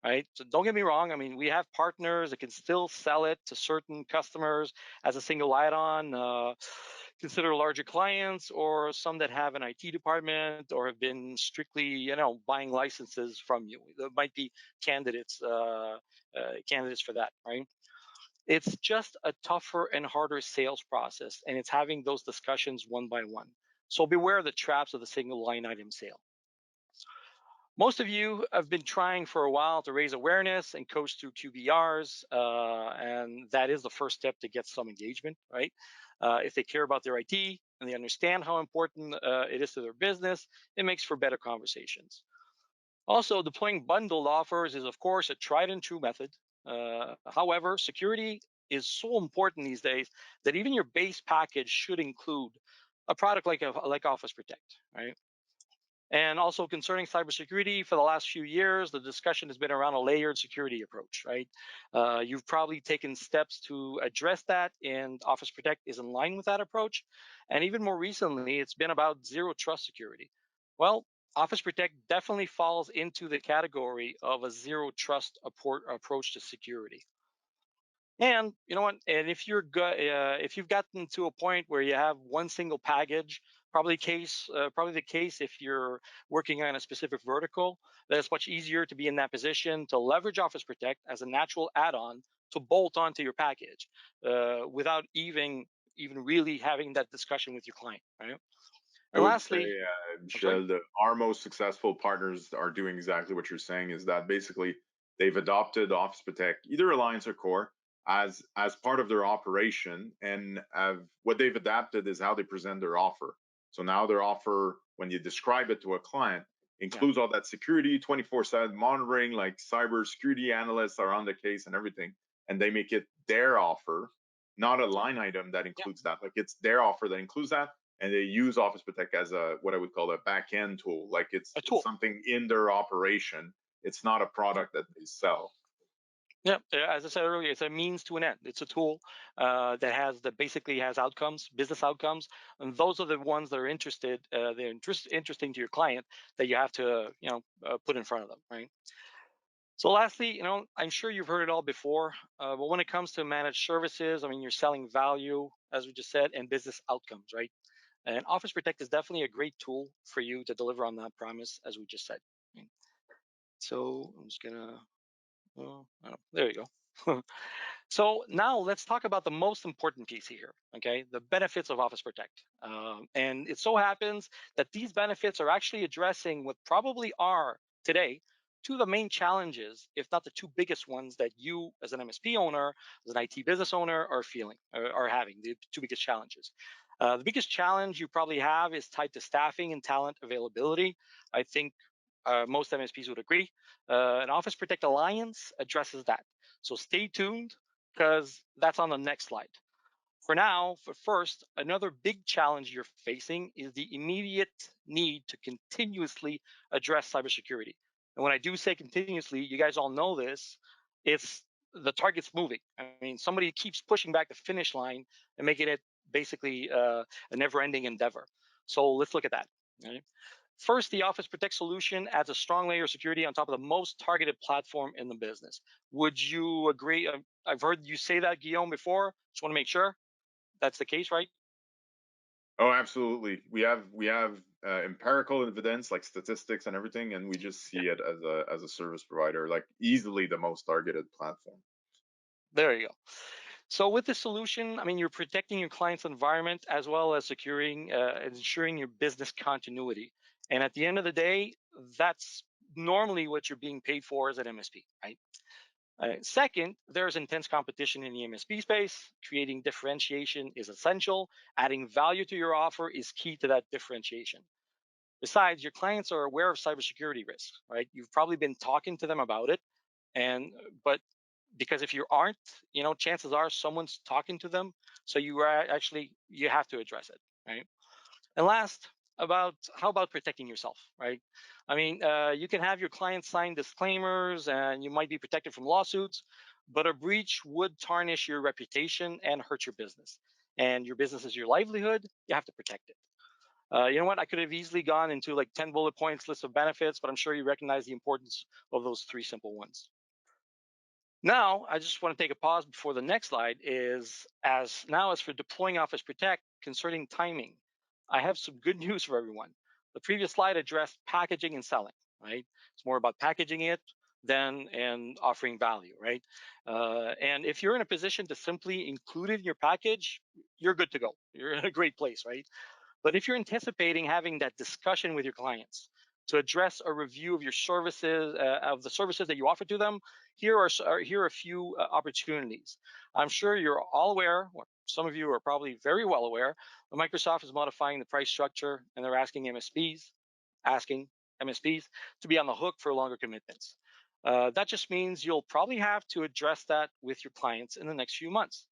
right? So don't get me wrong. I mean, we have partners that can still sell it to certain customers as a single add-on, consider larger clients or some that have an IT department or have been strictly, buying licenses from you. There might be candidates for that, right? It's just a tougher and harder sales process, and it's having those discussions one by one. So beware of the traps of the single line item sale. Most of you have been trying for a while to raise awareness and coach through QBRs, and that is the first step to get some engagement, right? If they care about their IT and they understand how important it is to their business, it makes for better conversations. Also, deploying bundled offers is, of course, a tried and true method. However, security is so important these days that even your base package should include a product like Office Protect, right? And also concerning cybersecurity, for the last few years, the discussion has been around a layered security approach, right? You've probably taken steps to address that, and Office Protect is in line with that approach. And even more recently, it's been about zero trust security. Well, Office Protect definitely falls into the category of a zero trust approach to security. And you know what? And if you've gotten to a point where you have one single package, probably the case if you're working on a specific vertical, that it's much easier to be in that position to leverage Office Protect as a natural add-on to bolt onto your package, without even really having that discussion with your client, right? I And would say, lastly, I'm sorry. Michelle, that our most successful partners are doing exactly what you're saying. Is that basically they've adopted Office Protect, either Alliance or Core, as part of their operation, and what they've adapted is how they present their offer. So now their offer, when you describe it to a client, Yeah, includes all that security, 24/7 monitoring, like cyber security analysts are on the case and everything, and they make it their offer, not a line item that yeah, includes that. Like it's their offer that includes that, and they use Office Protect as a what I would call a back end tool. Like a it's tool. something in their operation. It's not a Yeah. product that they sell. Yeah, as I said earlier, it's a means to an end. It's a tool that basically has outcomes, business outcomes, and those are the ones that are interesting to your client that you have to put in front of them, right? So, lastly, I'm sure you've heard it all before, but when it comes to managed services, I mean, you're selling value, as we just said, and business outcomes, right? And Office Protect is definitely a great tool for you to deliver on that promise, as we just said. Right? So, I'm just gonna, there you go. So now let's talk about the most important piece here, okay? The benefits of Office Protect. And it so happens that these benefits are actually addressing what probably are today two of the main challenges, if not the two biggest ones that you as an MSP owner, as an IT business owner are feeling, are having, the two biggest challenges. The biggest challenge you probably have is tied to staffing and talent availability. I think most MSPs would agree. An Office Protect Alliance addresses that. So stay tuned because that's on the next slide. For now, for first, another big challenge you're facing is the immediate need to continuously address cybersecurity. And when I do say continuously, you guys all know this, it's the target's moving. I mean, somebody keeps pushing back the finish line and making it basically a never ending endeavor. So let's look at that. Right? First, the Office Protect solution adds a strong layer of security on top of the most targeted platform in the business. Would you agree? I've heard you say that, Guillaume, before. Just want to make sure that's the case, right? Oh, absolutely. We have empirical evidence, like statistics and everything, and we just Yeah. see it as a service provider, like easily the most targeted platform. There you go. So with this solution, I mean, you're protecting your client's environment as well as securing, ensuring your business continuity. And at the end of the day, that's normally what you're being paid for as an MSP, right? Second, there's intense competition in the MSP space. Creating differentiation is essential. Adding value to your offer is key to that differentiation. Besides, your clients are aware of cybersecurity risks, right? You've probably been talking to them about it, and but because if you aren't, chances are someone's talking to them, so you have to address it, right? And last, about how about protecting yourself, right? I mean, you can have your clients sign disclaimers, and you might be protected from lawsuits, but a breach would tarnish your reputation and hurt your business. And your business is your livelihood. You have to protect it. You know what? I could have easily gone into like 10 bullet points list of benefits, but I'm sure you recognize the importance of those three simple ones. Now, I just want to take a pause before the next slide as for deploying Office Protect concerning timing. I have some good news for everyone. The previous slide addressed packaging and selling, right? It's more about packaging it. and offering value, right? And if you're in a position to simply include it in your package, you're good to go. You're in a great place, right? But if you're anticipating having that discussion with your clients to address a review of your services, of the services that you offer to them, here are a few opportunities. I'm sure you're all aware, or some of you are probably very well aware, that Microsoft is modifying the price structure, and they're asking MSPs to be on the hook for longer commitments. That just means you'll probably have to address that with your clients in the next few months.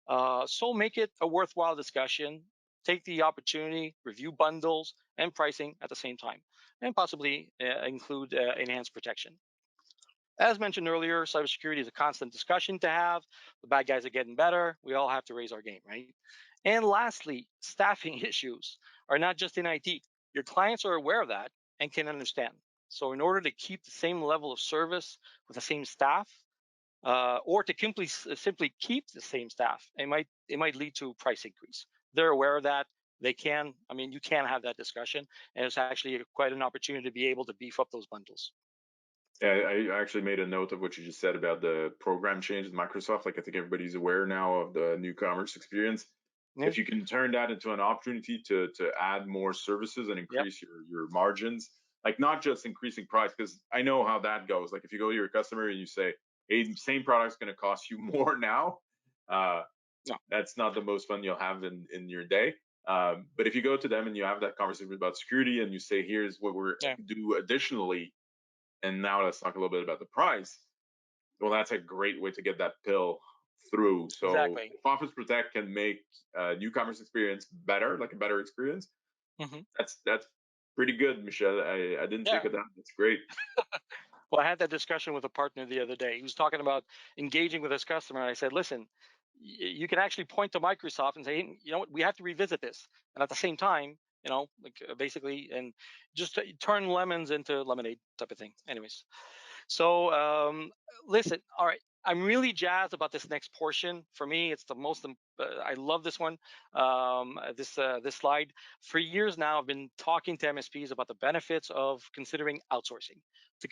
So make it a worthwhile discussion. Take the opportunity, review bundles and pricing at the same time, and possibly include enhanced protection. As mentioned earlier, cybersecurity is a constant discussion to have. The bad guys are getting better. We all have to raise our game, right? And lastly, staffing issues are not just in IT. Your clients are aware of that and can understand. So, in order to keep the same level of service with the same staff, or to simply keep the same staff, it might lead to price increase. They're aware of that. They can. I mean, you can have that discussion, and it's actually quite an opportunity to be able to beef up those bundles. Yeah, I actually made a note of what you just said about the program change with Microsoft. Like, I think everybody's aware now of the new commerce experience. Yeah. If you can turn that into an opportunity to add more services and Yep. increase your margins, like not just increasing price, because I know how that goes. Like, if you go to your customer and you say, "Hey, same product's going to cost you more now," uh, No. that's not the most fun you'll have in your day. But if you go to them and you have that conversation about security and you say, "Here's what we're Yeah. do additionally," and now let's talk a little bit about the price. Well, that's a great way to get that pill through. So Exactly. if Office Protect can make a new commerce experience better, like a better experience, Hmm. that's pretty good, Michelle. I didn't think Yeah. of that. That's great. Well, I had that discussion with a partner the other day. He was talking about engaging with his customer, and I said, "Listen, you can actually point to Microsoft and say, hey, you know what, we have to revisit this, and at the same time, like basically, and just turn lemons into lemonade type of thing." Anyways, so listen, all right. I'm really jazzed about this next portion. For me, it's the most. I love this one. This slide. For years now, I've been talking to MSPs about the benefits of considering outsourcing to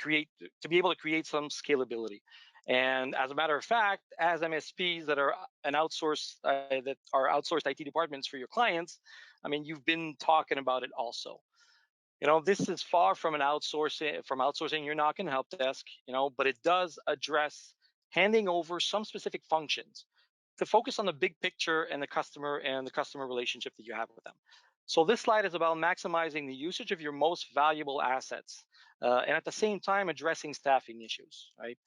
be able to create some scalability. And as a matter of fact, as MSPs that are outsourced IT departments for your clients, I mean, you've been talking about it also. This is far from outsourcing your knock and help desk, but it does address handing over some specific functions to focus on the big picture and the customer relationship that you have with them. So this slide is about maximizing the usage of your most valuable assets, and at the same time addressing staffing issues, right?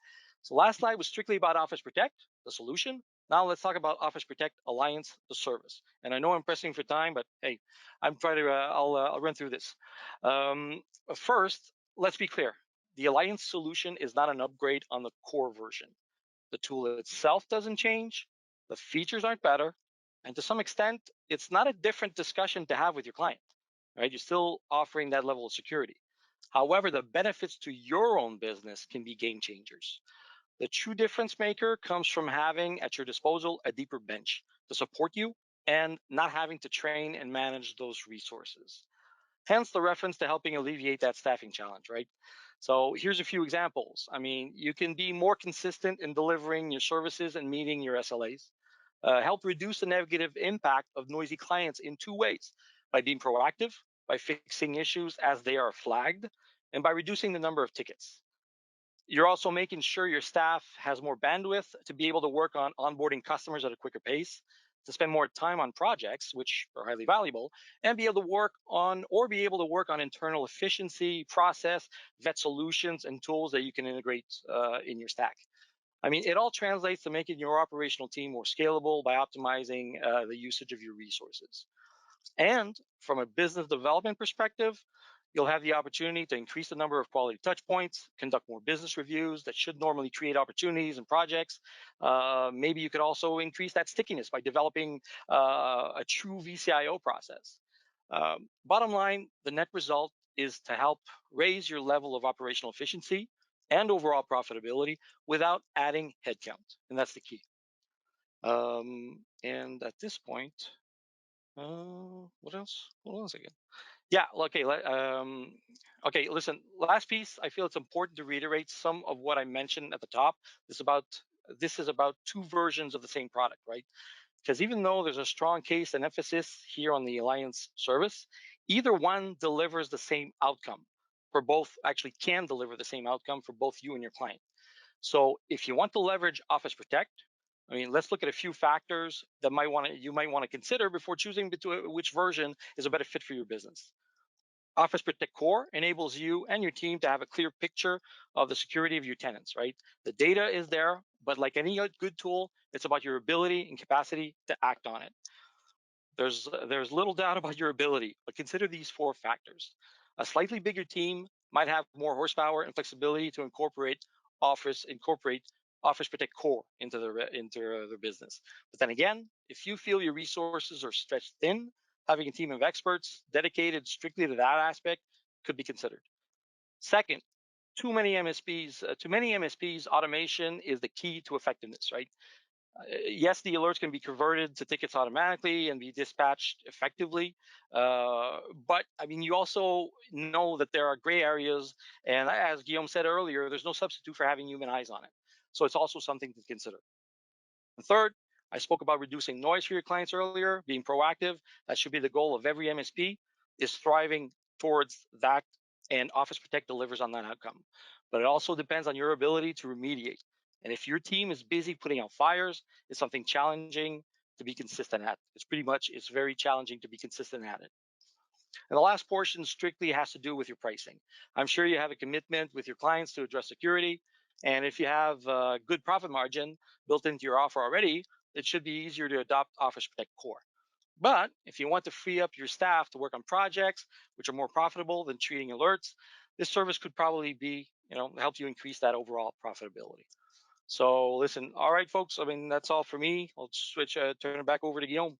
So last slide was strictly about Office Protect, the solution. Now let's talk about Office Protect Alliance, the service. And I know I'm pressing for time, but hey, I'm trying to. I'll run through this. Um, First, let's be clear: the Alliance solution is not an upgrade on the core version. The tool itself doesn't change, the features aren't better, and to some extent, it's not a different discussion to have with your client, right? You're still offering that level of security. However, the benefits to your own business can be game changers. The true difference maker comes from having at your disposal a deeper bench to support you and not having to train and manage those resources. Hence the reference to helping alleviate that staffing challenge, right? So here's a few examples. I mean, you can be more consistent in delivering your services and meeting your SLAs. Help reduce the negative impact of noisy clients in two ways: by being proactive, by fixing issues as they are flagged, and by reducing the number of tickets. You're also making sure your staff has more bandwidth to be able to work on onboarding customers at a quicker pace, to spend more time on projects, which are highly valuable, and be able to work on internal efficiency, process, vet solutions, and tools that you can integrate in your stack. I mean, it all translates to making your operational team more scalable by optimizing the usage of your resources. And from a business development perspective, you'll have the opportunity to increase the number of quality touch points, conduct more business reviews that should normally create opportunities and projects. Maybe you could also increase that stickiness by developing a true VCIO process. Bottom line, the net result is to help raise your level of operational efficiency and overall profitability without adding headcount. And that's the key. And at this point, what else? Hold on a second. Yeah. Okay. Okay. Listen. Last piece. I feel it's important to reiterate some of what I mentioned at the top. This is about two versions of the same product, right? Because even though there's a strong case and emphasis here on the alliance service, either one delivers the same outcome for both. Actually, can deliver the same outcome for both you and your client. So if you want to leverage Office Protect, I mean, let's look at a few factors that you might want to consider before choosing between which version is a better fit for your business. Office Protect Core enables you and your team to have a clear picture of the security of your tenants, right? The data is there, but like any good tool, it's about your ability and capacity to act on it. There's little doubt about your ability, but consider these four factors. A slightly bigger team might have more horsepower and flexibility to incorporate Office Protect Core into their business. But then again, if you feel your resources are stretched thin, having a team of experts dedicated strictly to that aspect could be considered. Second, too many MSPs, automation is the key to effectiveness, right? Yes, the alerts can be converted to tickets automatically and be dispatched effectively. But I mean, you also know that there are gray areas. And as Guillaume said earlier, there's no substitute for having human eyes on it. So it's also something to consider. And third, I spoke about reducing noise for your clients earlier, being proactive. That should be the goal of every MSP, is thriving towards that, and Office Protect delivers on that outcome. But it also depends on your ability to remediate. And if your team is busy putting out fires, it's something challenging to be consistent at. It's very challenging to be consistent at it. And the last portion strictly has to do with your pricing. I'm sure you have a commitment with your clients to address security. And if you have a good profit margin built into your offer already, it should be easier to adopt Office Protect Core. But if you want to free up your staff to work on projects which are more profitable than treating alerts, this service could probably help you increase that overall profitability. So listen, all right, folks. I mean, that's all for me. I'll turn it back over to Guillaume.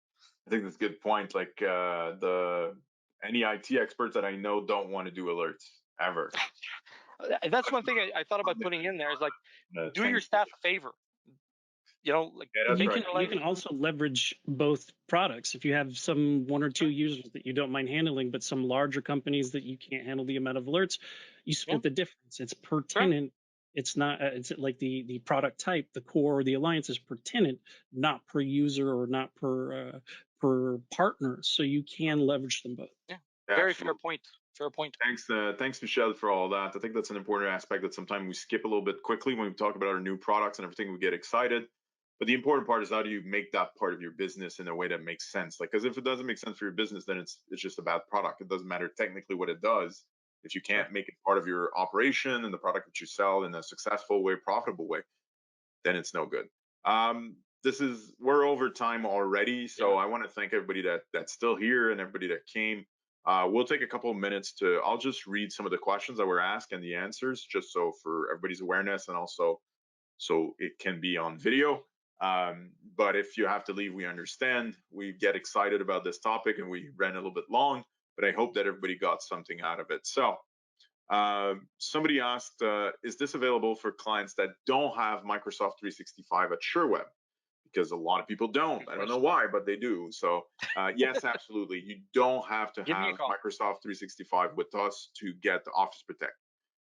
I think that's a good point. Like the any IT experts that I know don't want to do alerts ever. That's one thing I thought about putting in there is like, do your Thanks. staff a favor. Like Yeah, that's You make right. can your you life. can also leverage both products if you have some one or two Sure, users that you don't mind handling, but some larger companies that you can't handle the amount of alerts, you yeah, split the difference. It's per sure. tenant. It's not. It's like the product type, the core or the alliance is per tenant, not per user or not per partner. So you can leverage them both. Yeah, Yeah, very fair absolutely. point. Fair point. Thanks, Michelle, for all that. I think that's an important aspect that sometimes we skip a little bit quickly when we talk about our new products and everything. We get excited, but the important part is how do you make that part of your business in a way that makes sense? Like, because if it doesn't make sense for your business, then it's just a bad product. It doesn't matter technically what it does if you Sure. can't make it part of your operation and the product that you sell in a successful way, profitable way, then it's no good. We're over time already, so Yeah. I want to thank everybody that's still here and everybody that came. We'll take a couple of minutes to. I'll just read some of the questions that were asked and the answers, just so for everybody's awareness and also so it can be on video. But if you have to leave, we understand. We get excited about this topic and we ran a little bit long, but I hope that everybody got something out of it. So somebody asked, is this available for clients that don't have Microsoft 365 at Sherweb? Because a lot of people don't. Good I don't know question. why, but they do. So, yes, absolutely. You don't have to Give me a have call. Microsoft 365 with us to get the Office Protect.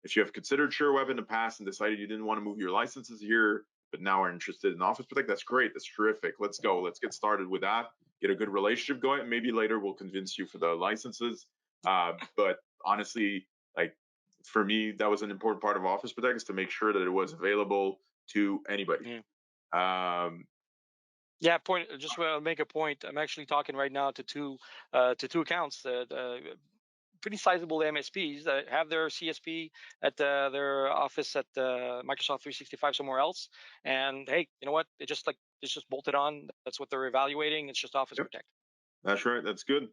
If you have considered Sherweb in the past and decided you didn't want to move your licenses here, but now are interested in Office Protect, that's great. That's terrific. Let's go. Let's get started with that. Get a good relationship going. Maybe later we'll convince you for the licenses. But honestly, like for me, that was an important part of Office Protect is to make sure that it was available to anybody. Yeah. Um, Yeah. Point. Just want to make a point. I'm actually talking right now to two accounts that pretty sizable MSPs that have their CSP at their office at Microsoft 365 somewhere else. And hey, you know what? It's just bolted on. That's what they're evaluating. It's just Office yep, Protect. that's right. That's good.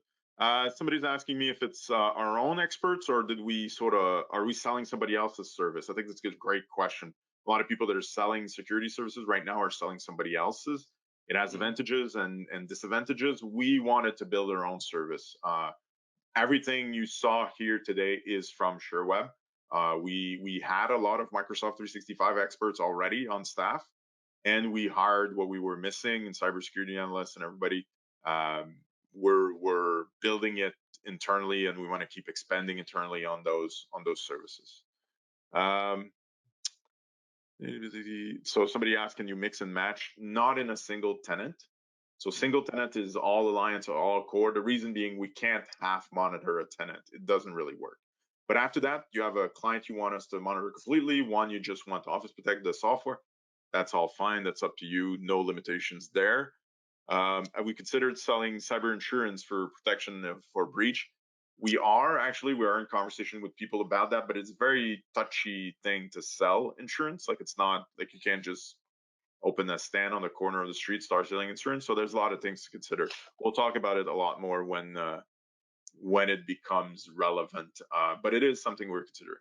Somebody's asking me if it's our own experts or did we sort of are we selling somebody else's service? I think that's a good, great question. A lot of people that are selling security services right now are selling somebody else's. It has Mm. advantages and disadvantages. We wanted to build our own service. Everything you saw here today is from Sherweb. We had a lot of Microsoft 365 experts already on staff, and we hired what we were missing in cybersecurity analysts and everybody. Um, we're we're building it internally, and we want to keep expanding internally on those services. So somebody asked, can you mix and match? Not in a single tenant. So single tenant is all Alliance or all core. The reason being we can't half monitor a tenant. It doesn't really work. But after that, you have a client you want us to monitor completely. One, you just want to Office Protect the software. That's all fine. That's up to you. No limitations there. And we considered selling cyber insurance for protection for breach. We are in conversation with people about that, but it's a very touchy thing to sell insurance. Like, it's not like you can't just open a stand on the corner of the street, start selling insurance. So there's a lot of things to consider. We'll talk about it a lot more when it becomes relevant. But it is something we're considering.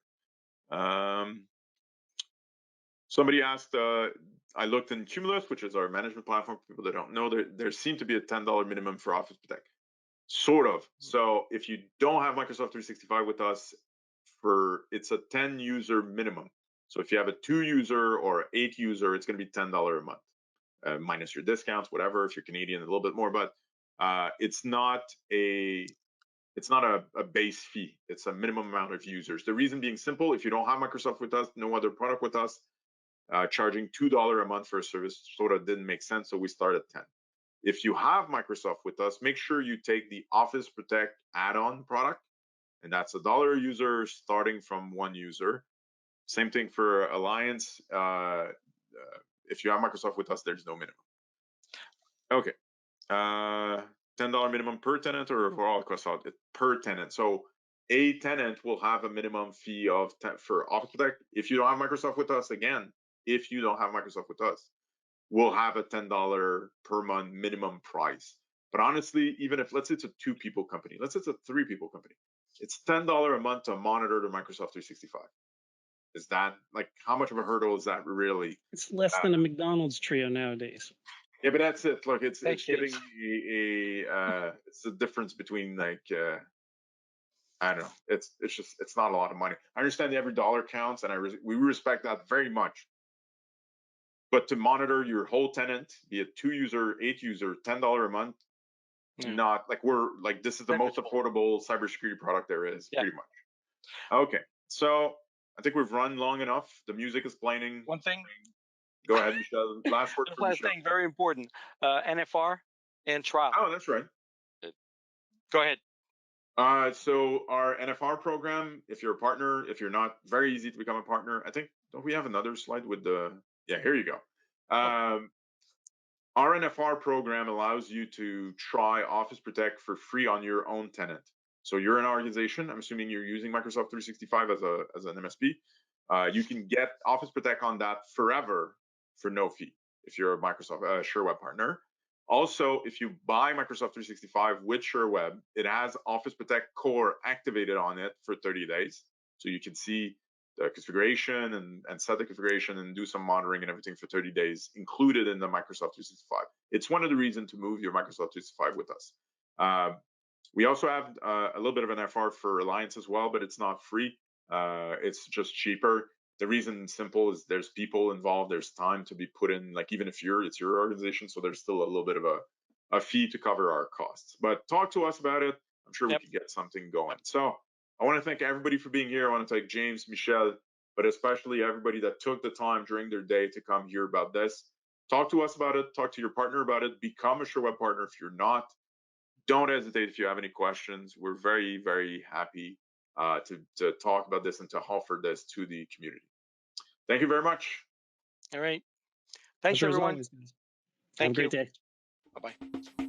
Somebody asked, I looked in Cumulus, which is our management platform. For people that don't know, there seemed to be a $10 minimum for Office Protect. Sort of. So if you don't have Microsoft 365 with us, it's a 10 user minimum. So if you have a 2 user or 8 user, it's going to be $10 a month, minus your discounts, whatever. If you're Canadian, a little bit more, but it's not a base fee. It's a minimum amount of users. The reason being simple: if you don't have Microsoft with us, no other product with us, charging $2 a month for a service sort of didn't make sense. So we start at 10. If you have Microsoft with us, make sure you take the Office Protect add-on product, and that's $1 a user starting from 1 user. Same thing for Alliance. If you have Microsoft with us, there's no minimum. Okay. $10 minimum per tenant, or for all across per tenant. So a tenant will have a minimum fee of for Office Protect. If you don't have Microsoft with us, again, if you don't have Microsoft with us, we'll have a $10 per month minimum price. But honestly, even if, let's say it's a 2 people company, let's say it's a 3 people company, it's $10 a month to monitor the Microsoft 365. Is that, like, how much of a hurdle is that really? It's less than a McDonald's trio nowadays. Yeah, but that's it. Look, it's getting it's the difference between, like, I don't know. It's not a lot of money. I understand every dollar counts, and we respect that very much. But to monitor your whole tenant, be it 2 user, 8 user, $10 a month, not like this is the most affordable cybersecurity product there is, pretty much. Okay, so I think we've run long enough. The music is playing. One thing. Go ahead, Michel. Last word for Last Michel. thing, very important. NFR and trial. Oh, that's right. Go ahead. So our NFR program, if you're a partner, if you're not, very easy to become a partner. I think, don't we have another slide with the, yeah, here you go. Our NFR program allows you to try Office Protect for free on your own tenant. So you're an organization, I'm assuming you're using Microsoft 365 as an MSP. You can get Office Protect on that forever for no fee if you're a Microsoft Sherweb partner. Also, if you buy Microsoft 365 with Sherweb, it has Office Protect Core activated on it for 30 days. So you can see the configuration and set the configuration and do some monitoring and everything for 30 days included in the Microsoft 365. It's one of the reasons to move your Microsoft 365 with us. We also have a little bit of an FR for Alliance as well, but it's not free. It's just cheaper. The reason simple is there's people involved, there's time to be put in, like, even if it's your organization, so there's still a little bit of a fee to cover our costs. But talk to us about it. I'm sure we could get something going. So I want to thank everybody for being here. I want to thank James, Michel, but especially everybody that took the time during their day to come hear about this. Talk to us about it. Talk to your partner about it. Become a Sherweb partner if you're not. Don't hesitate if you have any questions. We're very, very happy to talk about this and to offer this to the community. Thank you very much. All right. Thanks, everyone. Have a great day. Bye-bye.